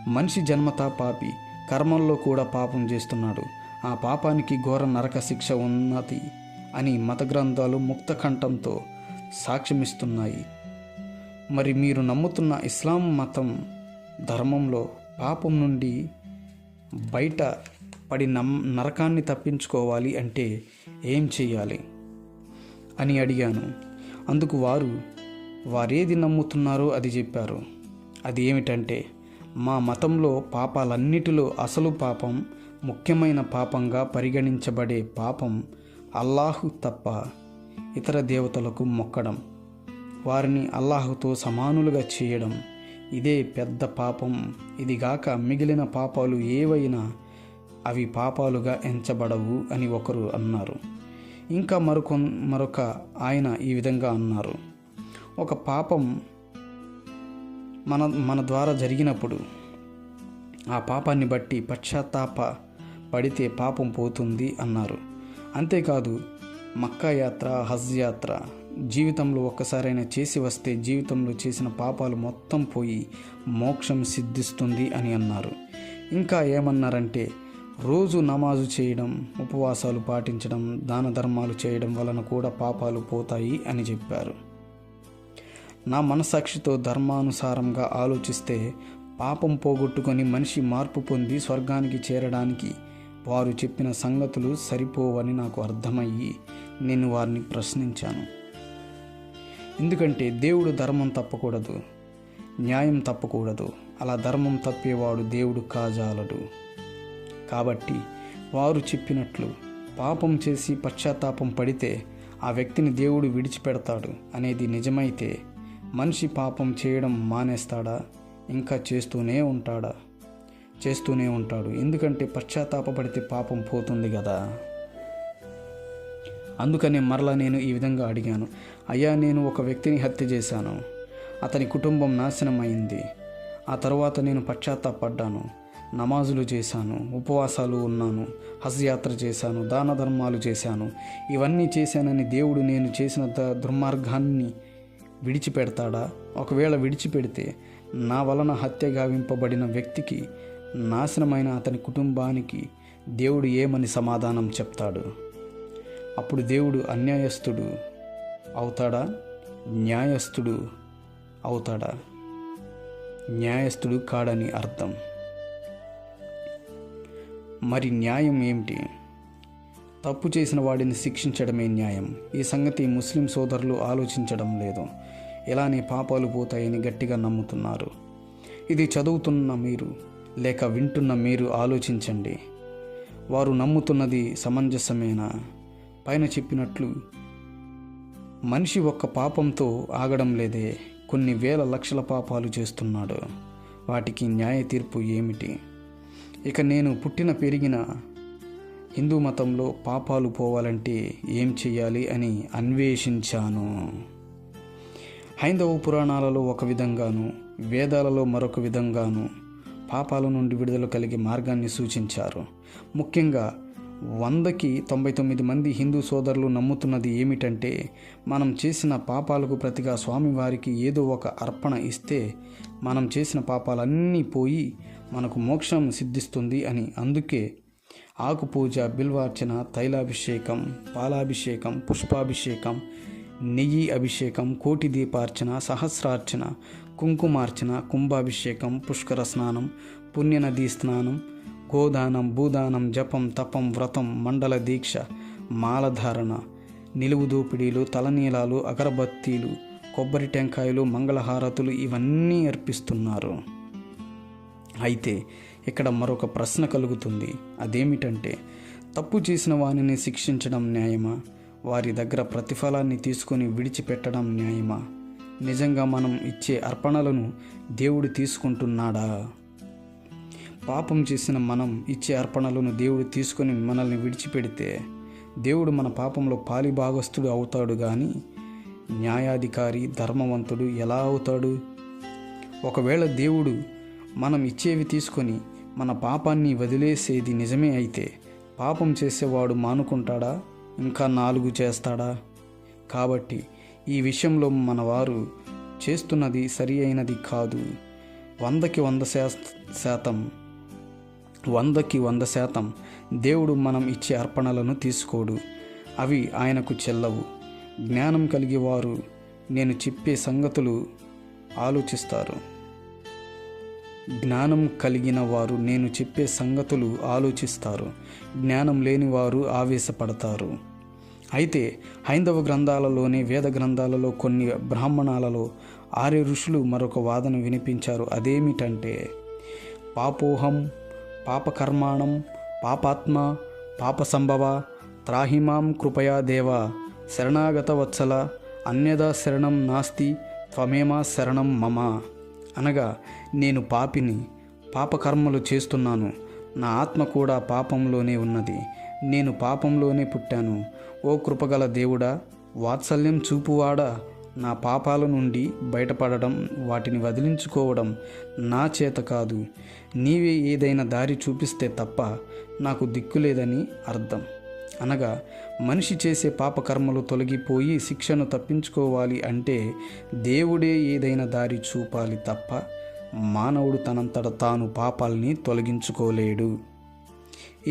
మనిషి జన్మతా పాపి, కర్మల్లో కూడా పాపం చేస్తున్నాడు, ఆ పాపానికి ఘోర నరక శిక్ష ఉన్నది అని మత గ్రంథాలు ముక్త కంఠంతో సాక్ష్యమిస్తున్నాయి. మరి మీరు నమ్ముతున్న ఇస్లాం మతం ధర్మంలో పాపం నుండి బయట పడి నరకాన్ని తప్పించుకోవాలి అంటే ఏం చెయ్యాలి అని అడిగాను. అందుకు వారేది నమ్ముతున్నారో అది చెప్పారు. అది ఏమిటంటే, మా మతంలో పాపాలన్నిటిలో అసలు పాపం, ముఖ్యమైన పాపంగా పరిగణించబడే పాపం అల్లాహు తప్ప ఇతర దేవతలకు మొక్కడం, వారిని అల్లాహుతో సమానులుగా చేయడం, ఇదే పెద్ద పాపం. ఇదిగాక మిగిలిన పాపాలు ఏవైనా అవి పాపాలుగా ఎంచబడవు అని ఒకరు అన్నారు. ఇంకా మరొక ఆయన ఈ విధంగా అన్నారు, ఒక పాపం మన ద్వారా జరిగినప్పుడు ఆ పాపాన్ని బట్టి పశ్చాత్తాప పడితే పాపం పోతుంది అన్నారు. అంతేకాదు, మక్కా యాత్ర, హజ్ యాత్ర జీవితంలో ఒక్కసారైనా చేసి వస్తే జీవితంలో చేసిన పాపాలు మొత్తం పోయి మోక్షం సిద్ధిస్తుంది అని అన్నారు. ఇంకా ఏమన్నారంటే, రోజు నమాజు చేయడం, ఉపవాసాలు పాటించడం, దాన ధర్మాలు చేయడం వలన కూడా పాపాలు పోతాయి అని చెప్పారు. నా మనసాక్షితో ధర్మానుసారంగా ఆలోచిస్తే పాపం పోగొట్టుకొని మనిషి మార్పు పొంది స్వర్గానికి చేరడానికి వారు చెప్పిన సంగతులు సరిపోవని నాకు అర్థమయ్యి నేను వారిని ప్రశ్నించాను. ఎందుకంటే దేవుడు ధర్మం తప్పకూడదు, న్యాయం తప్పకూడదు. అలా ధర్మం తప్పేవాడు దేవుడు కాజాలడు. కాబట్టి వారు చెప్పినట్లు పాపం చేసి పశ్చాత్తాపం పడితే ఆ వ్యక్తిని దేవుడు విడిచిపెడతాడు అనేది నిజమైతే మనిషి పాపం చేయడం మానేస్తాడా? ఇంకా చేస్తూనే ఉంటాడా? చేస్తూనే ఉంటాడు. ఎందుకంటే పశ్చాత్తాపపడితే పాపం పోతుంది కదా. అందుకనే మరలా నేను ఈ విధంగా అడిగాను, అయ్యా, నేను ఒక వ్యక్తిని హత్య చేశాను, అతని కుటుంబం నాశనం అయింది. ఆ తర్వాత నేను పశ్చాత్తాపడ్డాను, నమాజులు చేశాను, ఉపవాసాలు ఉన్నాను, హజ్ యాత్ర చేశాను, దాన ధర్మాలు చేశాను. ఇవన్నీ చేశానని దేవుడు నేను చేసిన దుర్మార్గాన్ని విడిచిపెడతాడా? ఒకవేళ విడిచిపెడితే నా వలన హత్య గావింపబడిన వ్యక్తికి, నాశనమైన అతని కుటుంబానికి దేవుడు ఏమని సమాధానం చెప్తాడు? అప్పుడు దేవుడు అన్యాయస్తుడు అవుతాడా? న్యాయస్తుడు అవుతాడా? న్యాయస్తుడు కాడని అర్థం. మరి న్యాయం ఏమిటి? తప్పు చేసిన వాడిని శిక్షించడమే న్యాయం. ఈ సంగతి ముస్లిం సోదరులు ఆలోచించడం లేదు. ఇలానే పాపాలు పోతాయని గట్టిగా నమ్ముతున్నారు. ఇది చదువుతున్న మీరు లేక వింటున్న మీరు ఆలోచించండి. వారు నమ్ముతున్నది సమంజసమేనా? పైన చెప్పినట్లు మనిషి ఒక్క పాపంతో ఆగడం లేదే, కొన్ని వేల లక్షల పాపాలు చేస్తున్నాడు. వాటికి న్యాయ తీర్పు ఏమిటి? ఇక నేను పుట్టిన పెరిగిన హిందూ మతంలో పాపాలు పోవాలంటే ఏం చెయ్యాలి అని అన్వేషించాను. హైందవ పురాణాలలో ఒక విధంగాను, వేదాలలో మరొక విధంగాను పాపాల నుండి విడుదల కలిగే మార్గాన్ని సూచించారు. ముఖ్యంగా 100కి 99 మంది హిందూ సోదరులు నమ్ముతున్నది ఏమిటంటే, మనం చేసిన పాపాలకు ప్రతిగా స్వామివారికి ఏదో ఒక అర్పణ ఇస్తే మనం చేసిన పాపాలన్నీ పోయి మనకు మోక్షం సిద్ధిస్తుంది అని. అందుకే ఆకుపూజ, బిల్వార్చన, తైలాభిషేకం, పాలాభిషేకం, పుష్పాభిషేకం, నెయ్యి అభిషేకం, కోటి దీపార్చన, సహస్రార్చన, కుంకుమార్చన, కుంభాభిషేకం, పుష్కర స్నానం, పుణ్యనదీ స్నానం, గోదానం, భూదానం, జపం, తపం, వ్రతం, మండల దీక్ష, మాలధారణ, నిలువు దోపిడీలు, తలనీలాలు, అగరబత్తీలు, కొబ్బరి టెంకాయలు, మంగళహారతులు ఇవన్నీ అర్పిస్తున్నారు. అయితే ఇక్కడ మరొక ప్రశ్న కలుగుతుంది. అదేమిటంటే, తప్పు చేసిన వారిని శిక్షించడం న్యాయమా? వారి దగ్గర ప్రతిఫలాన్ని తీసుకొని విడిచిపెట్టడం న్యాయమా? నిజంగా మనం ఇచ్చే అర్పణలను దేవుడు తీసుకుంటున్నాడా? పాపం చేసిన మనం ఇచ్చే అర్పణలను దేవుడు తీసుకొని మనల్ని విడిచిపెడితే దేవుడు మన పాపంలో పాలిభాగస్తుడు అవుతాడు కానీ న్యాయాధికారి, ధర్మవంతుడు ఎలా అవుతాడు? ఒకవేళ దేవుడు మనం ఇచ్చేవి తీసుకొని మన పాపాన్ని వదిలేసేది నిజమే అయితే పాపం చేసేవాడు మానుకుంటాడా? ఇంకా 4 చేస్తాడా? కాబట్టి ఈ విషయంలో మన వారు చేస్తున్నది సరి అయినది కాదు. 100కి 100% దేవుడు మనం ఇచ్చే అర్పణలను తీసుకోడు. అవి ఆయనకు చెల్లవు. జ్ఞానం కలిగి వారు నేను చెప్పే సంగతులు ఆలోచిస్తారు. జ్ఞానం కలిగిన వారు నేను చెప్పే సంగతులు ఆలోచిస్తారు. జ్ఞానం లేని వారు ఆవేశపడతారు. అయితే హైందవ గ్రంథాలలోని, వేద గ్రంథాలలో, కొన్ని బ్రాహ్మణాలలో ఆర్య ఋషులు మరొక వాదన వినిపించారు. అదేమిటంటే, పాపోహం, పాపకర్మాణం, పాపాత్మ, పాప సంభవ, త్రాహిమాం కృపయా దేవ, శరణాగత వత్సల, అన్యదా శరణం నాస్తి, త్వమేమా శరణం మమ. అనగా, నేను పాపిని, పాపకర్మలు చేస్తున్నాను, నా ఆత్మ కూడా పాపంలోనే ఉన్నది, నేను పాపంలోనే పుట్టాను. ఓ కృపగల దేవుడా, వాత్సల్యం చూపువాడా, నా పాపాల నుండి బయటపడడం, వాటిని వదిలించుకోవడం నా చేత కాదు. నీవే ఏదైనా దారి చూపిస్తే తప్ప నాకు దిక్కులేదని అర్థం. అనగా, మనిషి చేసే పాపకర్మలు తొలగిపోయి శిక్షను తప్పించుకోవాలి అంటే దేవుడే ఏదైనా దారి చూపాలి తప్ప మానవుడు తనంతట తాను పాపాలని తొలగించుకోలేడు.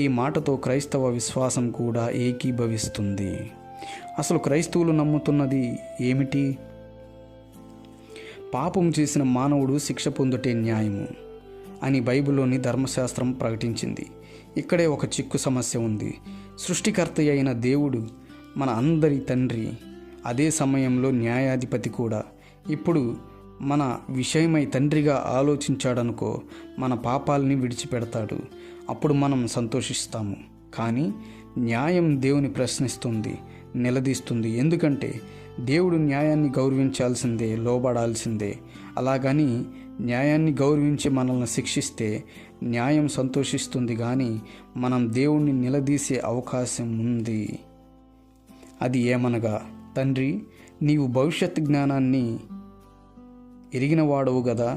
ఈ మాటతో క్రైస్తవ విశ్వాసం కూడా ఏకీభవిస్తుంది. అసలు క్రైస్తవులు నమ్ముతున్నది ఏమిటి? పాపం చేసిన మానవుడు శిక్ష పొందుటే న్యాయము అని బైబిల్లోని ధర్మశాస్త్రం ప్రకటించింది. ఇక్కడే ఒక చిక్కు సమస్య ఉంది. సృష్టికర్త అయిన దేవుడు మన అందరి తండ్రి, అదే సమయంలో న్యాయాధిపతి కూడా. ఇప్పుడు మన విషయమై తండ్రిగా ఆలోచించాడనుకో, మన పాపాలని విడిచిపెడతాడు. అప్పుడు మనం సంతోషిస్తాము. కానీ న్యాయం దేవుని ప్రశ్నిస్తుంది, నిలదీస్తుంది. ఎందుకంటే దేవుడు న్యాయాన్ని గౌరవించాల్సిందే, లోబడాల్సిందే. అలాగని న్యాయాన్ని గౌరవించి మనల్ని శిక్షిస్తే న్యాయం సంతోషిస్తుంది కానీ మనం దేవుణ్ణి నిలదీసే అవకాశం ఉంది. అది ఏమనగా, తండ్రి, నీవు భవిష్యత్ జ్ఞానాన్ని ఎరిగిన వాడవు గదా,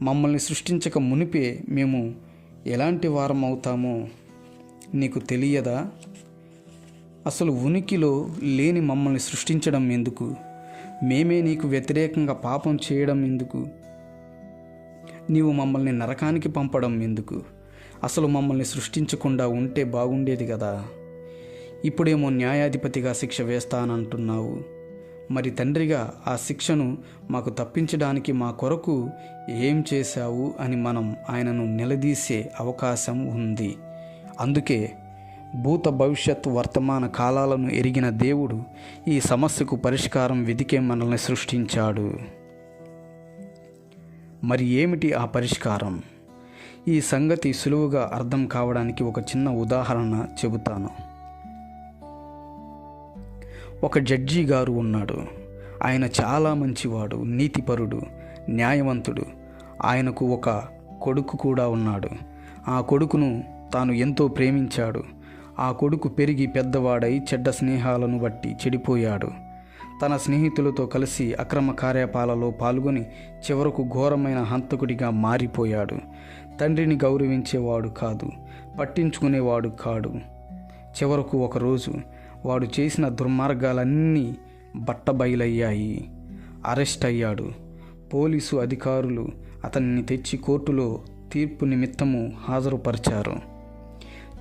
మమ్మల్ని సృష్టించక మునిపే మేము ఎలాంటి వారం అవుతామో నీకు తెలియదా? అసలు ఉనికిలో లేని మమ్మల్ని సృష్టించడం ఎందుకు? మేమే నీకు వ్యతిరేకంగా పాపం చేయడం ఎందుకు? నీవు మమ్మల్ని నరకానికి పంపడం ఎందుకు? అసలు మమ్మల్ని సృష్టించకుండా ఉంటే బాగుండేది కదా. ఇప్పుడేమో న్యాయాధిపతిగా శిక్ష వేస్తానంటున్నావు. మరి తండ్రిగా ఆ శిక్షను మాకు తప్పించడానికి మా కొరకు ఏం చేశావు అని మనం ఆయనను నిలదీసే అవకాశం ఉంది. అందుకే భూత భవిష్యత్ వర్తమాన కాలాలను ఎరిగిన దేవుడు ఈ సమస్యకు పరిష్కారం వెదికే మనల్ని సృష్టించాడు. మరి ఏమిటి ఆ పరిష్కారం? ఈ సంగతి సులువుగా అర్థం కావడానికి ఒక చిన్న ఉదాహరణ చెబుతాను. ఒక జడ్జి గారు ఉన్నాడు. ఆయన చాలా మంచివాడు, నీతిపరుడు, న్యాయవంతుడు. ఆయనకు ఒక కొడుకు కూడా ఉన్నాడు. ఆ కొడుకును తాను ఎంతో ప్రేమించాడు. ఆ కొడుకు పెరిగి పెద్దవాడై చెడ్డ స్నేహాలను బట్టి చెడిపోయాడు. తన స్నేహితులతో కలిసి అక్రమ కార్యపాలలో పాల్గొని చివరకు ఘోరమైన హంతకుడిగా మారిపోయాడు. తండ్రిని గౌరవించేవాడు కాదు, పట్టించుకునేవాడు కాడు. చివరకు ఒకరోజు వాడు చేసిన దుర్మార్గాలన్నీ బట్టబయలయ్యాయి. అరెస్ట్ అయ్యాడు. పోలీసు అధికారులు అతన్ని తెచ్చి కోర్టులో తీర్పు నిమిత్తము హాజరుపరిచారు.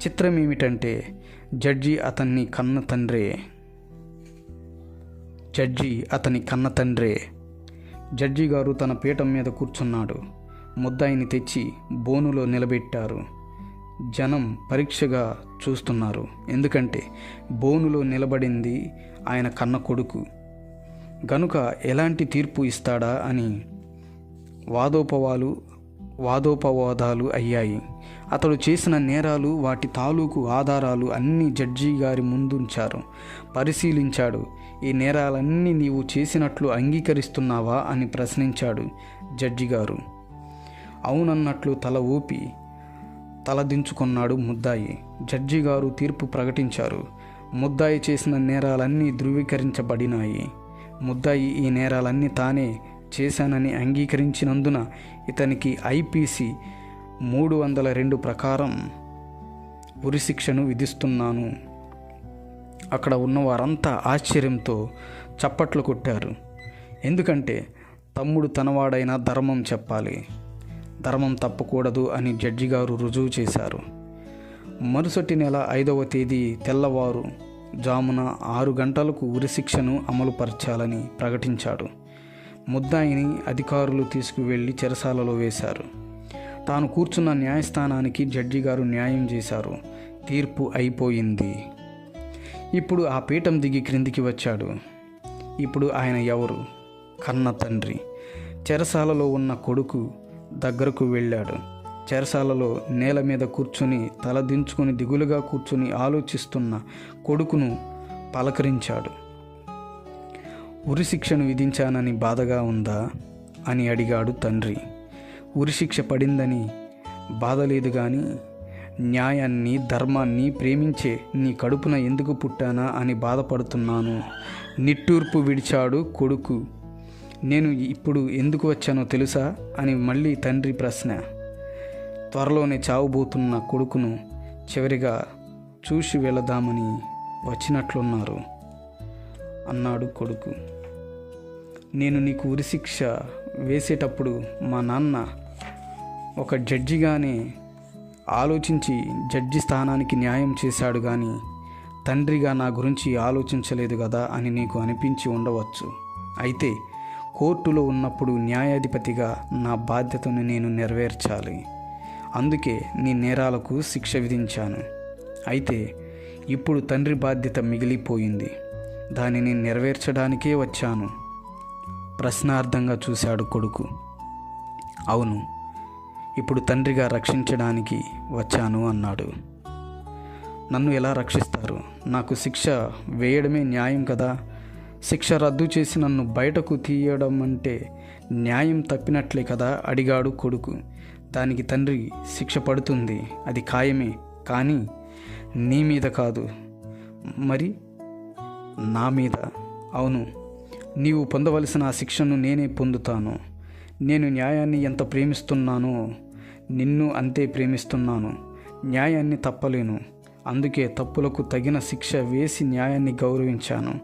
చిత్రం ఏమిటంటే జడ్జి అతని కన్న తండ్రే. జడ్జి గారు తన పీఠం మీద కూర్చున్నాడు. ముద్దాయిని తెచ్చి బోనులో నిలబెట్టారు. జనం పరీక్షగా చూస్తున్నారు. ఎందుకంటే బోనులో నిలబడింది ఆయన కన్న కొడుకు గనుక ఎలాంటి తీర్పు ఇస్తాడా అని వాదోపవాదాలు అయ్యాయి. అతడు చేసిన నేరాలు, వాటి తాలూకు ఆధారాలు అన్నీ జడ్జి గారి ముందుంచారు. పరిశీలించాడు. ఈ నేరాలన్నీ నీవు చేసినట్లు అంగీకరిస్తున్నావా అని ప్రశ్నించాడు జడ్జి గారు. అవునన్నట్లు తల ఊపి తలదించుకున్నాడు ముద్దాయి. జడ్జి గారు తీర్పు ప్రకటించారు. ముద్దాయి చేసిన నేరాలన్నీ ధృవీకరించబడినాయి. ముద్దాయి ఈ నేరాలన్నీ తానే చేశానని అంగీకరించినందున ఇతనికి ఐపీసీ 302 ప్రకారం ఉరిశిక్షను విధిస్తున్నాను. అక్కడ ఉన్న వారంతా ఆశ్చర్యంతో చప్పట్లు కొట్టారు. ఎందుకంటే తమ్ముడు తనవాడైన ధర్మం చెప్పాలి, ధర్మం తప్పకూడదు అని జడ్జి గారు రుజువు చేశారు. మరుసటి నెల 5వ తేదీ తెల్లవారు జామున 6 గంటలకు ఉరిశిక్షను అమలుపరచాలని ప్రకటించాడు. ముద్దాయిని అధికారులు తీసుకువెళ్ళి చెరసాలలో వేశారు. తాను కూర్చున్న న్యాయస్థానానికి జడ్జి గారు న్యాయం చేశారు. తీర్పు అయిపోయింది. ఇప్పుడు ఆ పీఠం దిగి క్రిందికి వచ్చాడు. ఇప్పుడు ఆయన ఎవరు? కన్న తండ్రి. చెరసాలలో ఉన్న కొడుకు దగ్గరకు వెళ్ళాడు. చెరసాలలో నేల మీద కూర్చుని తలదించుకుని దిగులుగా కూర్చుని ఆలోచిస్తున్న కొడుకును పలకరించాడు. ఉరిశిక్షను విధించానని బాధగా ఉందా అని అడిగాడు తండ్రి. ఉరిశిక్ష పడిందని బాధ లేదు కానీ న్యాయాన్ని, ధర్మాన్ని ప్రేమించే నీ కడుపున ఎందుకు పుట్టానా అని బాధపడుతున్నాను. నిట్టూర్పు విడిచాడు కొడుకు. నేను ఇప్పుడు ఎందుకు వచ్చానో తెలుసా అని మళ్ళీ తండ్రి ప్రశ్న. త్వరలోనే చావబోతున్న కొడుకును చివరిగా చూసి వెళదామని వచ్చినట్లున్నారు అన్నాడు కొడుకు. నేను నీకు ఉరిశిక్ష వేసేటప్పుడు మా నాన్న ఒక జడ్జిగానే ఆలోచించి జడ్జి స్థానానికి న్యాయం చేశాడు కానీ తండ్రిగా నా గురించి ఆలోచించలేదు కదా అని నీకు అనిపించి ఉండవచ్చు. అయితే కోర్టులో ఉన్నప్పుడు న్యాయాధిపతిగా నా బాధ్యతను నేను నెరవేర్చాలి. అందుకే నీ నేరాలకు శిక్ష విధించాను. అయితే ఇప్పుడు తండ్రి బాధ్యత మిగిలిపోయింది. దానిని నెరవేర్చడానికే వచ్చాను. ప్రశ్నార్థంగా చూశాడు కొడుకు. అవును, ఇప్పుడు తండ్రిగా రక్షించడానికి వచ్చాను అన్నాడు. నన్ను ఎలా రక్షిస్తారు? నాకు శిక్ష వేయడమే న్యాయం కదా. శిక్ష రద్దు చేసి నన్ను బయటకు తీయడం అంటే న్యాయం తప్పినట్లే కదా అడిగాడు కొడుకు. దానికి తండ్రి శిక్ష పడుతుంది, అది ఖాయమే. కానీ నీ మీద కాదు, మరి నా మీద. అవును, నీవు పొందవలసిన ఆ శిక్షను నేనే పొందుతాను. నేను న్యాయాన్ని ఎంత ప్రేమిస్తున్నానో నిన్ను అంతే ప్రేమిస్తున్నాను. న్యాయాన్ని తప్పలేను, అందుకే తప్పులకు తగిన శిక్ష వేసి న్యాయాన్ని గౌరవించాను.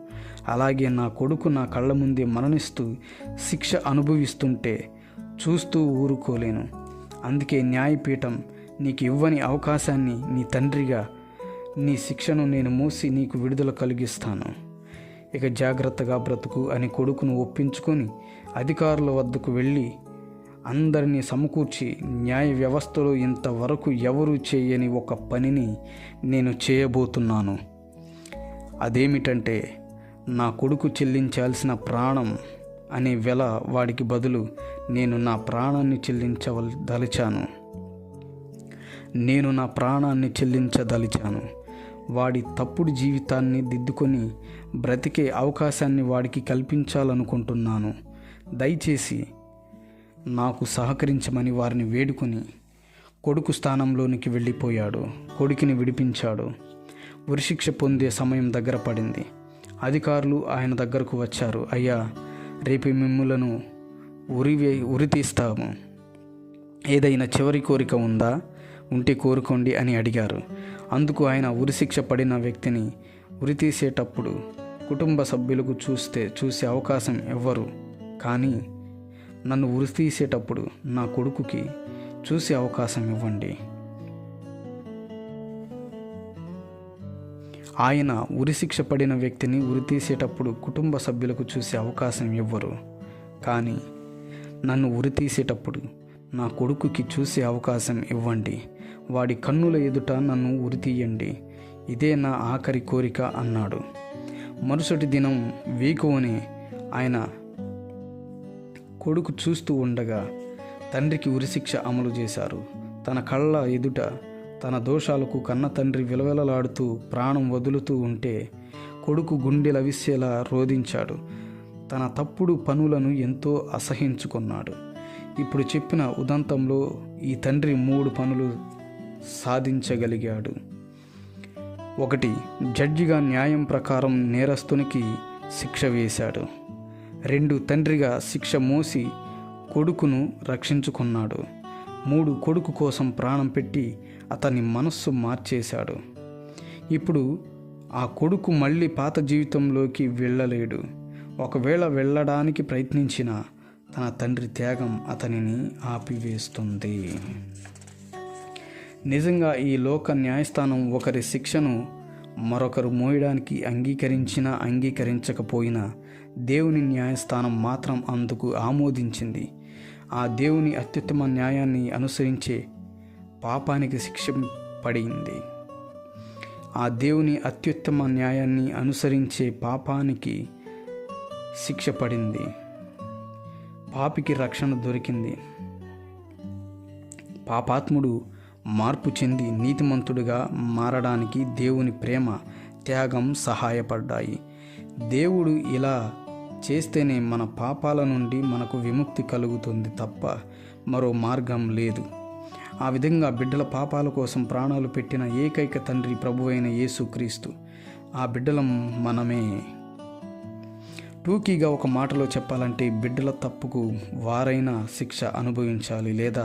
అలాగే నా కొడుకు నా కళ్ళ ముందే మరణిస్తూ శిక్ష అనుభవిస్తుంటే చూస్తూ ఊరుకోలేను. అందుకే న్యాయపీఠం నీకు ఇవ్వని అవకాశాన్ని నీ తండ్రిగా నీ శిక్షను నేను మోసి నీకు విడుదల కలిగిస్తాను. ఇక జాగ్రత్తగా బ్రతుకు అని కొడుకును ఒప్పించుకొని అధికారుల వద్దకు వెళ్ళి అందరినీ సమకూర్చి, న్యాయ వ్యవస్థలో ఇంతవరకు ఎవరూ చేయని ఒక పనిని నేను చేయబోతున్నాను. అదేమిటంటే, నా కొడుకు చెల్లించాల్సిన ప్రాణం అనే వెల వాడికి బదులు నేను నా ప్రాణాన్ని చెల్లించదలిచాను. వాడి తప్పుడు జీవితాన్ని దిద్దుకొని బ్రతికే అవకాశాన్ని వాడికి కల్పించాలనుకుంటున్నాను. దయచేసి నాకు సహకరించమని వారిని వేడుకొని కొడుకు స్థానంలోనికి వెళ్ళిపోయాడు. కొడుకుని విడిపించాడు. ఉరిశిక్ష పొందే సమయం దగ్గర పడింది. అధికారులు ఆయన దగ్గరకు వచ్చారు. అయ్యా, రేపు మిమ్ములను ఉరి తీస్తాము. ఏదైనా చివరి కోరిక ఉందా? ఉంటే కోరుకోండి అని అడిగారు. అందుకు ఆయన ఉరిశిక్ష పడిన వ్యక్తిని ఉరి తీసేటప్పుడు కుటుంబ సభ్యులకు చూసే అవకాశం ఇవ్వరు, కానీ నన్ను ఉరి తీసేటప్పుడు నా కొడుకుకి చూసే అవకాశం ఇవ్వండి. ఆయన ఉరిశిక్ష పడిన వ్యక్తిని ఉరి తీసేటప్పుడు కుటుంబ సభ్యులకు చూసే అవకాశం ఇవ్వరు, కానీ నన్ను ఉరి తీసేటప్పుడు నా కొడుకుకి చూసే అవకాశం ఇవ్వండి. వాడి కన్నుల ఎదుట నన్ను ఉరి తీయండి. ఇదే నా ఆఖరి కోరిక అన్నాడు. మరుసటి దినం వేకువనే ఆయన కొడుకు చూస్తూ ఉండగా తండ్రికి ఉరిశిక్ష అమలు చేశారు. తన కళ్ళ ఎదుట తన దోషాలకు కన్న తండ్రి విలవిలలాడుతూ ప్రాణం వదులుతూ ఉంటే కొడుకు గుండెలవిసేలా రోదించాడు. తన తప్పుడు పనులను ఎంతో అసహించుకున్నాడు. ఇప్పుడు చెప్పిన ఉదంతంలో ఈ తండ్రి 3 పనులు సాధించగలిగాడు. 1. జడ్జిగా న్యాయం ప్రకారం నేరస్తునికి శిక్ష వేశాడు. 2. తండ్రిగా శిక్ష మోసి కొడుకును రక్షించుకున్నాడు. 3. కొడుకు కోసం ప్రాణం పెట్టి అతని మనస్సు మార్చేశాడు. ఇప్పుడు ఆ కొడుకు మళ్ళీ పాత జీవితంలోకి వెళ్ళలేడు. ఒకవేళ వెళ్ళడానికి ప్రయత్నించినా తన తండ్రి త్యాగం అతనిని ఆపివేస్తుంది. నిజంగా ఈ లోక న్యాయస్థానం ఒకరి శిక్షను మరొకరు మోయడానికి అంగీకరించినా అంగీకరించకపోయినా దేవుని న్యాయస్థానం మాత్రం అందుకు ఆమోదించింది. ఆ దేవుని అత్యుత్తమ న్యాయాన్ని అనుసరించే పాపానికి శిక్ష పడింది. ఆ దేవుని అత్యుత్తమ న్యాయాన్ని అనుసరించే పాపానికి శిక్ష పడింది. పాపికి రక్షణ దొరికింది. పాపాత్ముడు మార్పు చెంది నీతిమంతుడిగా మారడానికి దేవుని ప్రేమ, త్యాగం సహాయపడ్డాయి. దేవుడు ఇలా చేస్తేనే మన పాపాల నుండి మనకు విముక్తి కలుగుతుంది తప్ప మరో మార్గం లేదు. ఆ విధంగా బిడ్డల పాపాల కోసం ప్రాణాలు పెట్టిన ఏకైక తండ్రి ప్రభువైన యేసుక్రీస్తు. ఆ బిడ్డలం మనమే. టూకీగా ఒక మాటలో చెప్పాలంటే, బిడ్డల తప్పుకు వారైనా శిక్ష అనుభవించాలి, లేదా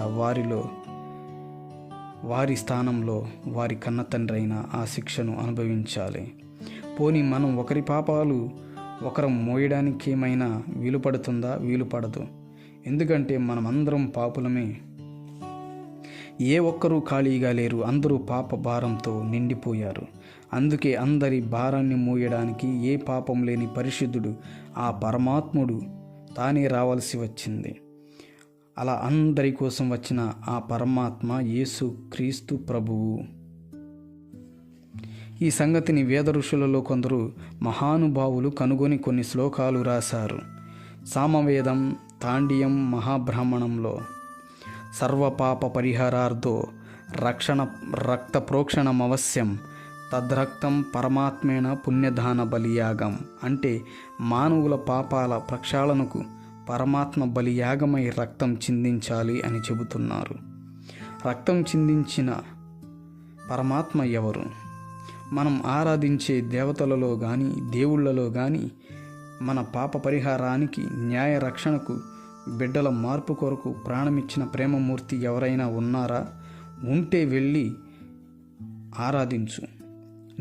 వారి స్థానంలో వారి కన్న తండ్రి అయినా ఆ శిక్షను అనుభవించాలి. పోనీ మనం ఒకరి పాపాలు ఒకరం మోయడానికి ఏమైనా వీలు పడుతుందా? వీలు పడదు. ఎందుకంటే మనమందరం పాపులమే. ఏ ఒక్కరూ ఖాళీగా లేరు. అందరూ పాప భారంతో నిండిపోయారు. అందుకే అందరి భారాన్ని మోయడానికి ఏ పాపం లేని పరిశుద్ధుడు ఆ పరమాత్ముడు తానే రావాల్సి వచ్చింది. అలా అందరి కోసం వచ్చిన ఆ పరమాత్మ యేసు క్రీస్తు ప్రభువు. ఈ సంగతిని వేద ఋషులలో కొందరు మహానుభావులు కనుగొని కొన్ని శ్లోకాలు రాశారు. సామవేదం, తాండియం, మహాబ్రాహ్మణంలో సర్వపాప పరిహారార్థో రక్త ప్రోక్షణమవశ్యం తద్రక్తం పరమాత్మేన పుణ్యదాన బలియాగం. అంటే మానవుల పాపాల ప్రక్షాళనకు పరమాత్మ బలియాగమై రక్తం చిందించాలి అని చెబుతున్నారు. రక్తం చిందించిన పరమాత్మ ఎవరు? మనం ఆరాధించే దేవతలలో కానీ దేవుళ్ళలో కానీ మన పాప పరిహారానికి, న్యాయ రక్షణకు, బిడ్డల మార్పు కొరకు ప్రాణమిచ్చిన ప్రేమమూర్తి ఎవరైనా ఉన్నారా? ఉంటే వెళ్ళి ఆరాధించు.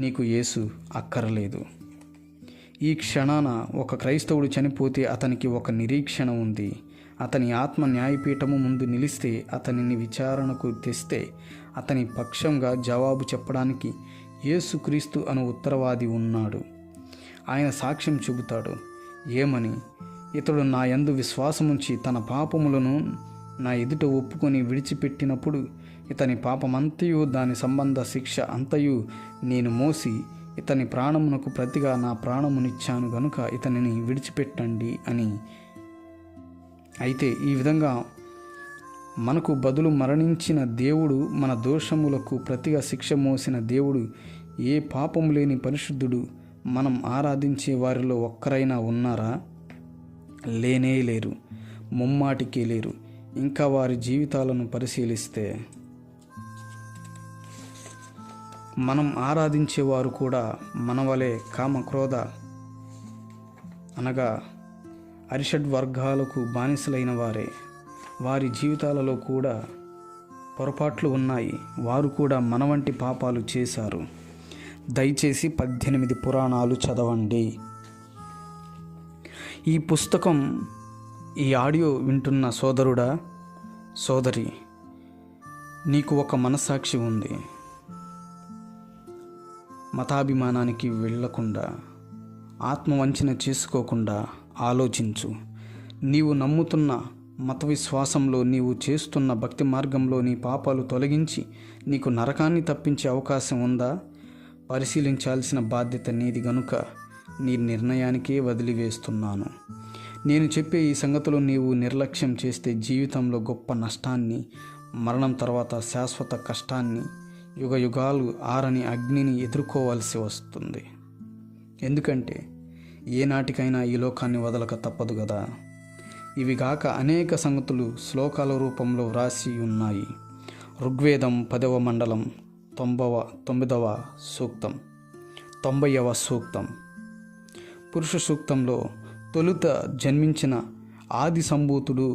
నీకు యేసు అక్కరలేదు. ఈ క్షణాన ఒక క్రైస్తవుడు చనిపోతే అతనికి ఒక నిరీక్షణ ఉంది. అతని ఆత్మ న్యాయపీఠము ముందు నిలిస్తే, అతనిని విచారణకు తెస్తే, అతని పక్షంగా జవాబు చెప్పడానికి యేసుక్రీస్తు అను ఉత్తరవాది ఉన్నాడు. ఆయన సాక్ష్యం చెబుతాడు. ఏమని? ఇతడు నా యందు విశ్వాసముంచి తన పాపములను నా ఎదుట ఒప్పుకొని విడిచిపెట్టినప్పుడు ఇతని పాపమంతయు దాని సంబంధ శిక్ష అంతయు నేను మోసి ఇతని ప్రాణమునకు ప్రతిగా నా ప్రాణమునిచ్చాను గనుక ఇతనిని విడిచిపెట్టండి అని. అయితే ఈ విధంగా మనకు బదులు మరణించిన దేవుడు, మన దోషములకు ప్రతిగా శిక్ష మోసిన దేవుడు, ఏ పాపము లేని పరిశుద్ధుడు మనం ఆరాధించే వారిలో ఒక్కరైనా ఉన్నారా? లేనే లేరు, ముమ్మాటికే లేరు. ఇంకా వారి జీవితాలను పరిశీలిస్తే మనం ఆరాధించేవారు కూడా మన వలె కామక్రోధ అనగా అరిషడ్ వర్గాలకు బానిసలైన వారే. వారి జీవితాలలో కూడా పొరపాట్లు ఉన్నాయి. వారు కూడా మన వంటి పాపాలు చేశారు. దయచేసి 18 పురాణాలు చదవండి. ఈ పుస్తకం, ఈ ఆడియో వింటున్న సోదరుడా, సోదరి, నీకు ఒక మనస్సాక్షి ఉంది. మతాభిమానానికి వెళ్ళకుండా, ఆత్మవంచన చేసుకోకుండా ఆలోచించు. నీవు నమ్ముతున్న మత విశ్వాసంలో, నీవు చేస్తున్న భక్తి మార్గంలో నీ పాపాలు తొలగించి నీకు నరకాన్ని తప్పించే అవకాశం ఉందా? పరిశీలించాల్సిన బాధ్యత నీది గనుక నీ నిర్ణయానికే వదిలివేస్తున్నాను. నేను చెప్పే ఈ సంగతులు నీవు నిర్లక్ష్యం చేస్తే జీవితంలో గొప్ప నష్టాన్ని, మరణం తర్వాత శాశ్వత కష్టాన్ని, యుగ యుగాలు ఆరని అగ్నిని ఎదుర్కోవాల్సి వస్తుంది. ఎందుకంటే ఏనాటికైనా ఈ లోకాన్ని వదలక తప్పదు కదా. ఇవి గాక అనేక సంగతులు శ్లోకాల రూపంలో వ్రాసి ఉన్నాయి. ఋగ్వేదం 10వ మండలం 9వ సూక్తం, 90వ సూక్తం. పురుష సూక్తంలో తొలుత జన్మించిన ఆది సంభూతుడు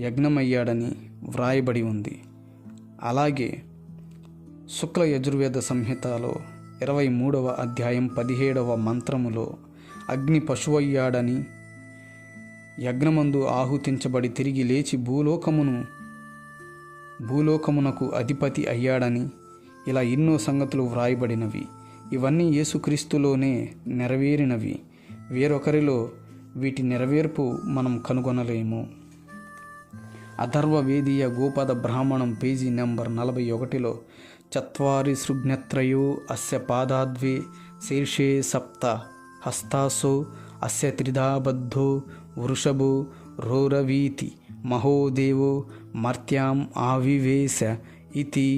యజ్ఞమయ్యాడని వ్రాయబడి ఉంది. అలాగే శుక్ల యజుర్వేద సంహితలో 23వ అధ్యాయం 17వ మంత్రములో అగ్ని పశువయ్యాడని, యజ్ఞమందు ఆహుతించబడి తిరిగి లేచి భూలోకమునకు అధిపతి అయ్యాడని, ఇలా ఎన్నో సంగతులు వ్రాయబడినవి. ఇవన్నీ యేసుక్రీస్తులోనే నెరవేరినవి. వేరొకరిలో వీటి నెరవేర్పు మనం కనుగొనలేము. అథర్వవేదీయ గోపద బ్రాహ్మణం పేజీ నెంబర్ 41లో చత్వారి సృగ్నత్రయో అస్య పాదాద్వే శీర్షే సప్త హస్తాసో అస్య త్రిధాబద్ధో వృషభో రోరవీతి మహోదేవో మర్త్యాం ఆవివేశ ఇతి.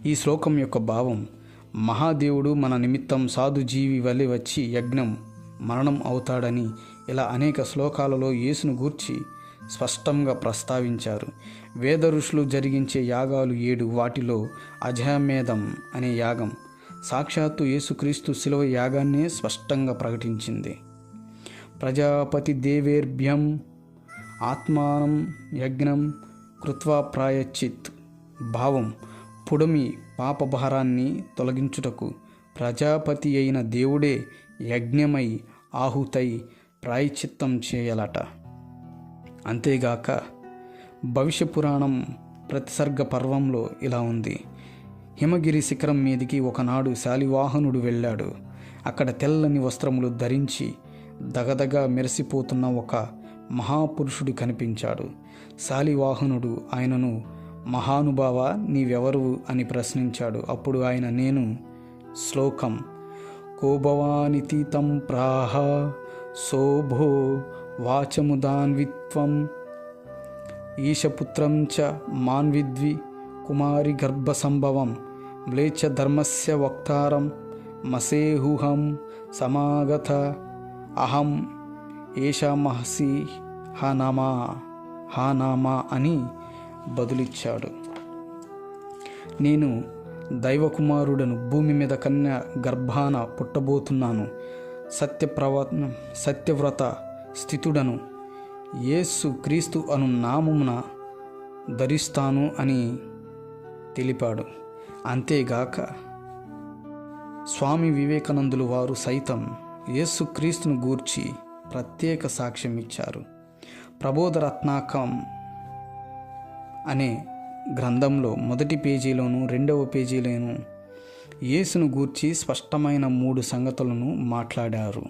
ఈ శ్లోకం యొక్క భావం, మహాదేవుడు మన నిమిత్తం సాధుజీవి వలె వచ్చి యజ్ఞం, మరణం అవుతాడని. ఇలా అనేక శ్లోకాలలో యేసును గూర్చి స్పష్టంగా ప్రస్తావించారు. వేద ఋషులు జరిగించే యాగాలు 7. వాటిలో అజామేధం అనే యాగం సాక్షాత్తు యేసుక్రీస్తు శిలువ యాగాన్నే స్పష్టంగా ప్రకటించింది. ప్రజాపతి దేవేర్భ్యం ఆత్మానం యజ్ఞం కృత్వా ప్రాయశ్చిత్. భావం, పుడమి పాపభారాన్ని తొలగించుటకు ప్రజాపతి అయిన దేవుడే యజ్ఞమై ఆహుతై ప్రాయశ్చిత్తం చేయలట. అంతేగాక భవిష్య పురాణం ప్రతిసర్గ పర్వంలో ఇలా ఉంది. హిమగిరి శిఖరం మీదికి ఒకనాడు శాలివాహనుడు వెళ్ళాడు. అక్కడ తెల్లని వస్త్రములు ధరించి దగదగా మెరిసిపోతున్న ఒక మహాపురుషుడు కనిపించాడు. శాలివాహనుడు ఆయనను, మహానుభావ, నీవెవరు అని ప్రశ్నించాడు. అప్పుడు ఆయన, నేను. శ్లోకం: కోభవానితీతం ప్రాహ శోభో వాచముదాన్విత్వం ఈశపుత్రం చ మాన్విద్వి కుమారి గర్భసంభవం మ్లేచ్ఛ ధర్మస్య వక్తారం మసేహుహం సమాగత అహం ఏషామహసి హనామా అని బదులిచ్చాడు. నేను దైవకుమారుడను, భూమి మీద కన్య గర్భాన పుట్టబోతున్నాను, సత్యవ్రత స్థితుడను, యేసు క్రీస్తు అను నామమున ధరిస్తాను అని తెలిపాడు. అంతేగాక స్వామి వివేకానందులు వారు సైతం యేసుక్రీస్తును గూర్చి ప్రత్యేక సాక్ష్యం ఇచ్చారు. ప్రబోధరత్నాకం అనే గ్రంథంలో మొదటి పేజీలోను 2వ పేజీలోను యేసును గూర్చి స్పష్టమైన 3 సంగతులను మాట్లాడారు.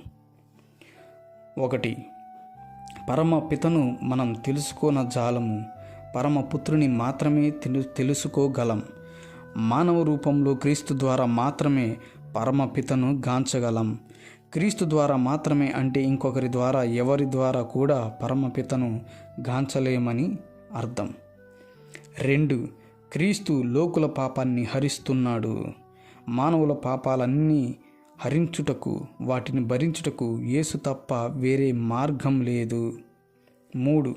1. పరమపితను మనం తెలుసుకోన జాలము, పరమపుత్రుని మాత్రమే తెలుసుకోగలం. మానవ రూపంలో క్రీస్తు ద్వారా మాత్రమే పరమపితను గాంచగలం. క్రీస్తు ద్వారా మాత్రమే అంటే ఇంకొకరి ద్వారా, ఎవరి ద్వారా కూడా పరమపితను గాంచలేమని అర్థం. 2. క్రీస్తు లోకుల పాపాన్ని హరిస్తున్నాడు. మానవుల పాపాలన్నీ హరించుటకు, వాటిని భరించుటకు యేసు తప్ప వేరే మార్గం లేదు. 3.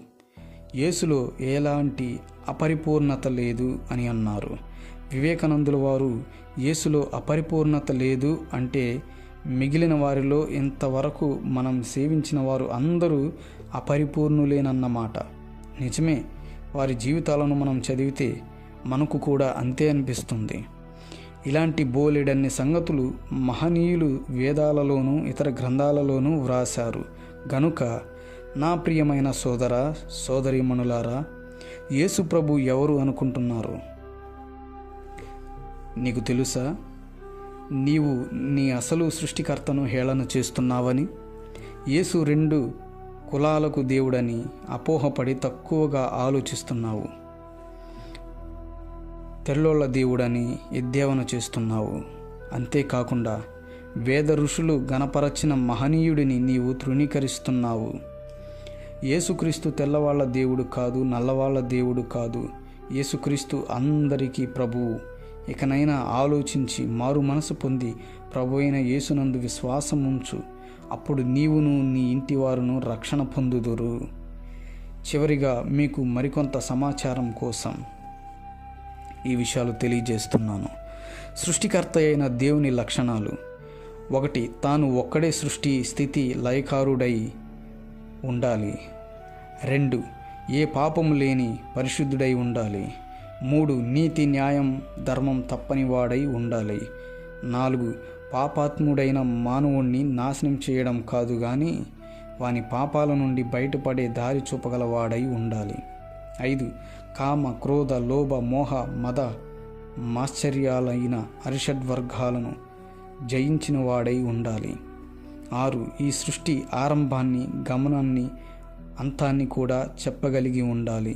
యేసులో ఎలాంటి అపరిపూర్ణత లేదు అని అన్నారు. వివేకానందుల వారు యేసులో అపరిపూర్ణత లేదు అంటే మిగిలిన వారిలో ఇంతవరకు మనం సేవించిన వారు అందరూ అపరిపూర్ణులేనన్నమాట. నిజమే, వారి జీవితాలను మనం చదివితే మనకు కూడా అంతే అనిపిస్తుంది. ఇలాంటి బోలెడన్ని సంగతులు మహనీయులు వేదాలలోనూ ఇతర గ్రంథాలలోనూ వ్రాశారు. గనుక నా ప్రియమైన సోదర సోదరీమణులారా, యేసు ప్రభు ఎవరు అనుకుంటున్నారు? నీకు తెలుసా, నీవు నీ అసలు సృష్టికర్తను హేళన చేస్తున్నావని? యేసు 2 కులాలకు దేవుడని అపోహపడి తక్కువగా ఆలోచిస్తున్నావు. తెల్లోళ్ళ దేవుడని ఎద్దేవన చేస్తున్నావు. అంతేకాకుండా వేద ఋషులు గణపరచిన మహనీయుడిని నీవు తృణీకరిస్తున్నావు. యేసుక్రీస్తు తెల్లవాళ్ళ దేవుడు కాదు, నల్లవాళ్ళ దేవుడు కాదు. యేసుక్రీస్తు అందరికీ ప్రభువు. ఇకనైనా ఆలోచించి మారు మనసు పొంది ప్రభు అయిన యేసునందు విశ్వాసం ఉంచు. అప్పుడు నీవును నీ ఇంటి వారును రక్షణ పొందుదురు. చివరిగా మీకు మరికొంత సమాచారం కోసం ఈ విషయాలు తెలియజేస్తున్నాను. సృష్టికర్త అయిన దేవుని లక్షణాలు: 1. తాను ఒక్కడే సృష్టి స్థితి లయకారుడై ఉండాలి. 2. ఏ పాపము లేని పరిశుద్ధుడై ఉండాలి. 3. నీతి న్యాయం ధర్మం తప్పని వాడై ఉండాలి. 4. పాపాత్ముడైన మానవుణ్ణి నాశనం చేయడం కాదు కానీ వాని పాపాల నుండి బయటపడే దారి చూపగలవాడై ఉండాలి. 5. కామ క్రోధ లోభ మోహ మద మాశ్చర్యాలైన అరిషడ్వర్గాలను జయించిన వాడై ఉండాలి. 6. ఈ సృష్టి ఆరంభాన్ని గమనాన్ని అంతాన్ని కూడా చెప్పగలిగి ఉండాలి.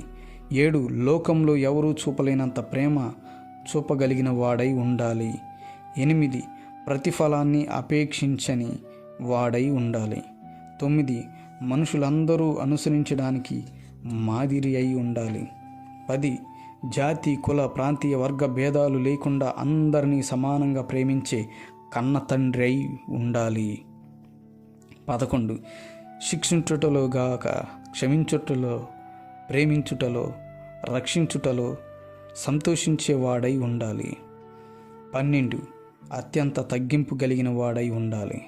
7. లోకంలో ఎవరూ చూపలేనంత ప్రేమ చూపగలిగిన వాడై ఉండాలి. 8. ప్రతిఫలాన్ని అపేక్షించని వాడై ఉండాలి. 9. మనుషులందరూ అనుసరించడానికి మాదిరి అయి ఉండాలి. 10. జాతి కుల ప్రాంతీయ వర్గ భేదాలు లేకుండా అందరినీ సమానంగా ప్రేమించే కన్న తండ్రి అయి ఉండాలి. 11. శిక్షించుటలో గాక క్షమించుటలో, ప్రేమించుటలో, రక్షించుటలో సంతోషించేవాడై ఉండాలి. 12. అత్యంత తగ్గింపు కలిగిన వాడై ఉండాలి.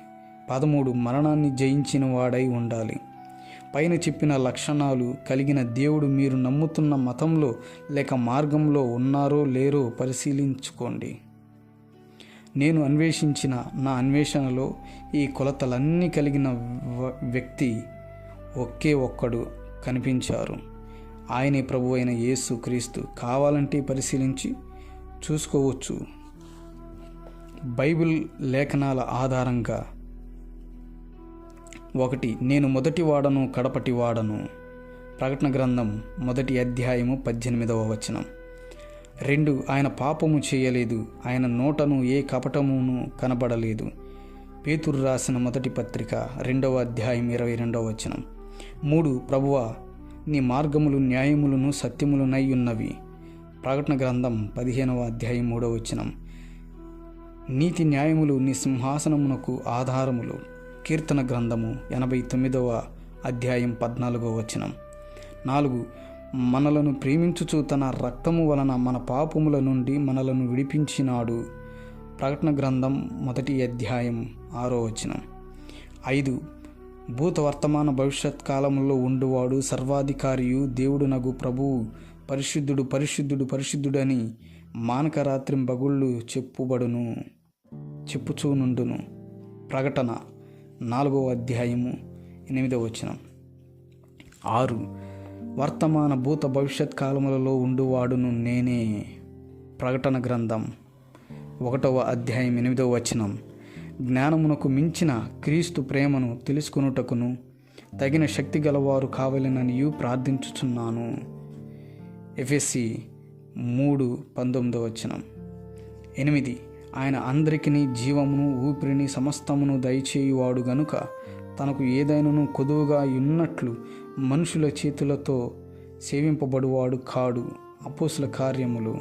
13. మరణాన్ని జయించిన వాడై ఉండాలి. పైన చెప్పిన లక్షణాలు కలిగిన దేవుడు మీరు నమ్ముతున్న మతంలో లేక మార్గంలో ఉన్నారో లేరో పరిశీలించుకోండి. నేను అన్వేషించిన నా అన్వేషణలో ఈ కొలతలన్నీ కలిగిన వ్యక్తి ఒకే ఒక్కడు కనిపించారు. ఆయనే ప్రభు అయిన యేసు క్రీస్తు. కావాలంటే పరిశీలించి చూసుకోవచ్చు. బైబిల్ లేఖనాల ఆధారంగా: 1. నేను మొదటి వాడను కడపటి వాడను. ప్రకటన గ్రంథం 1వ అధ్యాయము 18వ వచనం. 2. ఆయన పాపము చేయలేదు, ఆయన నోటను ఏ కపటమును కనబడలేదు. పేతురు రాసిన మొదటి పత్రిక 2వ అధ్యాయం 22వ వచనం. 3. ప్రభువా, నీ మార్గములు న్యాయములను సత్యములునై ఉన్నవి. ప్రకటన గ్రంథం 15వ అధ్యాయం 3వ వచనం. నీతి న్యాయములు నీ సింహాసనమునకు ఆధారములు. కీర్తన గ్రంథము 89వ అధ్యాయం 14వ వచనం. 4. మనలను ప్రేమించుచు తన రక్తము వలన మన పాపముల నుండి మనలను విడిపించినాడు. ప్రకటన గ్రంథం 1 అధ్యాయం 6వ వచనం. 5. భూత వర్తమాన భవిష్యత్ కాలంలో ఉండువాడు సర్వాధికారియు దేవుడునగు ప్రభువు పరిశుద్ధుడు పరిశుద్ధుడు పరిశుద్ధుడని మానక రాత్రింబగుళ్ళు చెప్పుచూనుండును. ప్రకటన 4వ అధ్యాయము 8వ వచనం. 6. వర్తమాన భూత భవిష్యత్ కాలములలో ఉండువాడును నేనే. ప్రకటన గ్రంథం 1వ అధ్యాయం 8వ వచనం. జ్ఞానమునకు మించిన క్రీస్తు ప్రేమను తెలుసుకొనుటకును తగిన శక్తి గలవారు కావాలననియు ప్రార్థించుచున్నాను. ఎఫెసీ 3:19 వచనం. 8. ఆయన అందరికీ జీవమును ఊపిరిని సమస్తమును దయచేయువాడు గనుక తనకు ఏదైనాను కొదువుగా ఉన్నట్లు మనుషుల చేతులతో సేవింపబడువాడు కాడు. అపోస్తుల కార్యములు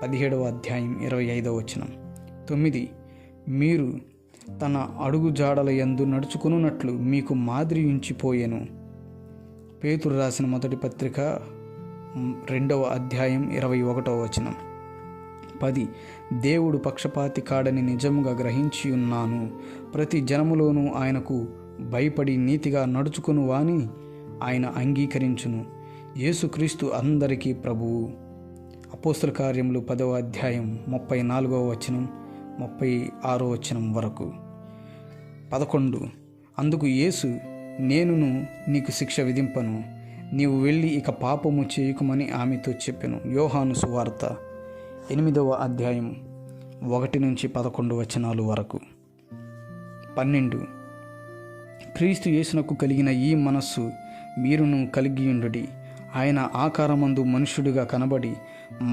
17వ అధ్యాయం 25వ వచనం. 9. మీరు తన అడుగు జాడల యందు నడుచుకున్నట్లు మీకు మాదిరి ఉంచిపోయెను. పేతురు రాసిన మొదటి పత్రిక 2వ అధ్యాయం 21వ వచనం. 10. దేవుడు పక్షపాతి కాడని నిజముగా గ్రహించి ఉన్నాను. ప్రతి జనములోనూ ఆయనకు భయపడి నీతిగా నడుచుకుని వాని ఆయన అంగీకరించును. యేసుక్రీస్తు అందరికీ ప్రభువు. అపోస్తల కార్యములు 10వ అధ్యాయం 34వ వచనం 36వ వచనం వరకు. 11. అందుకు యేసు, నేనును నీకు శిక్ష విధింపను, నీవు వెళ్ళి ఇక పాపము చేయకుమని ఆమెతో చెప్పెను. యోహాను సువార్త 8వ అధ్యాయం 1-11 వచనాలు వరకు. 12. క్రీస్తు యేసునకు కలిగిన ఈ మనస్సు మీరును కలిగియుండుడి. ఆయన ఆకారమందు మనుష్యుడిగా కనబడి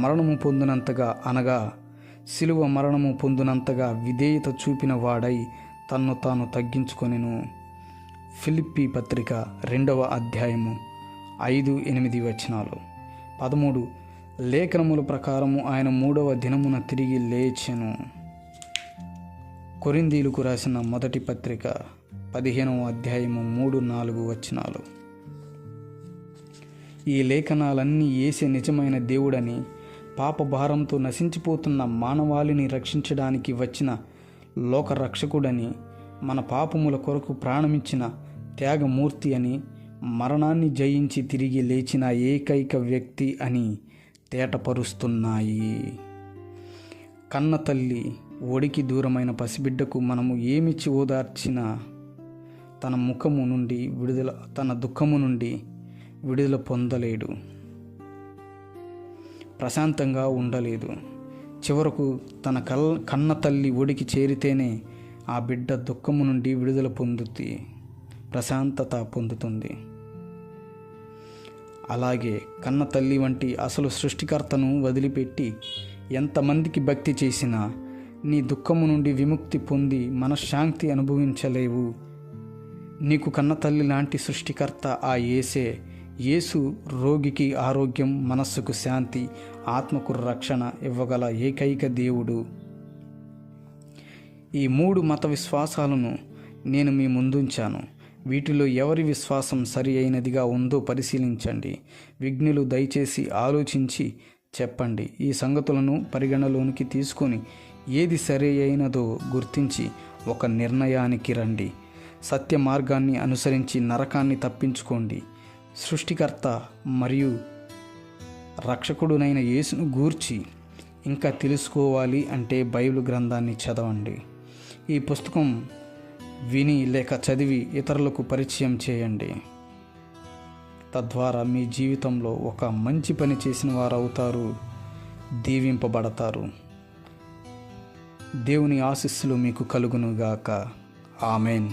మరణము పొందినంతగా, అనగా శిలువ మరణము పొందినంతగా విధేయత చూపిన వాడై తన్ను తాను తగ్గించుకొనెను. ఫిలిప్పీ పత్రిక 2వ అధ్యాయము 5-8 వచనాలు. 13. లేఖనముల ప్రకారము ఆయన 3వ దినమున తిరిగి లేచెను. కొరింథీయులకు రాసిన మొదటి పత్రిక 15వ అధ్యాయము 3-4 వచనాలు. ఈ లేఖనాలన్నీ యేసే నిజమైన దేవుడని, పాప భారంతో నశించిపోతున్న మానవాళిని రక్షించడానికి వచ్చిన లోకరక్షకుడని, మన పాపముల కొరకు ప్రాణమిచ్చిన త్యాగమూర్తి అని, మరణాన్ని జయించి తిరిగి లేచిన ఏకైక వ్యక్తి అని తేటపరుస్తున్నాయి. కన్న తల్లి ఒడికి దూరమైన పసిబిడ్డకు మనము ఏమిచ్చి ఓదార్చినా తన దుఃఖము నుండి విడుదల పొందలేడు, ప్రశాంతంగా ఉండలేదు. చివరకు తన కన్న తల్లి ఒడికి చేరితేనే ఆ బిడ్డ దుఃఖము నుండి విడుదల పొందుతుంది, ప్రశాంతత పొందుతుంది. అలాగే కన్న తల్లి వంటి అసలు సృష్టికర్తను వదిలిపెట్టి ఎంతమందికి భక్తి చేసినా నీ దుఃఖము నుండి విముక్తి పొంది మనశ్శాంతి అనుభవించలేవు. నీకు కన్న తల్లి లాంటి సృష్టికర్త ఆ యేసే. యేసు రోగికి ఆరోగ్యం, మనస్సుకు శాంతి, ఆత్మకు రక్షణ ఇవ్వగల ఏకైక దేవుడు. ఈ 3 మత విశ్వాసాలను నేను మీ ముందుంచాను. వీటిలో ఎవరి విశ్వాసం సరి అయినదిగా ఉందో పరిశీలించండి. విజ్ఞులు దయచేసి ఆలోచించి చెప్పండి. ఈ సంగతులను పరిగణలోనికి తీసుకొని ఏది సరి అయినదో గుర్తించి ఒక నిర్ణయానికి రండి. సత్య మార్గాన్ని అనుసరించి నరకాన్ని తప్పించుకోండి. సృష్టికర్త మరియు రక్షకుడునైన యేసును గూర్చి ఇంకా తెలుసుకోవాలి అంటే బైబిల్ గ్రంథాన్ని చదవండి. ఈ పుస్తకం విని లేక చదివి ఇతరులకు పరిచయం చేయండి. తద్వారా మీ జీవితంలో ఒక మంచి పని చేసిన వారు అవుతారు, దీవింపబడతారు. దేవుని ఆశీస్సులు మీకు కలుగునుగాక. ఆమెన్.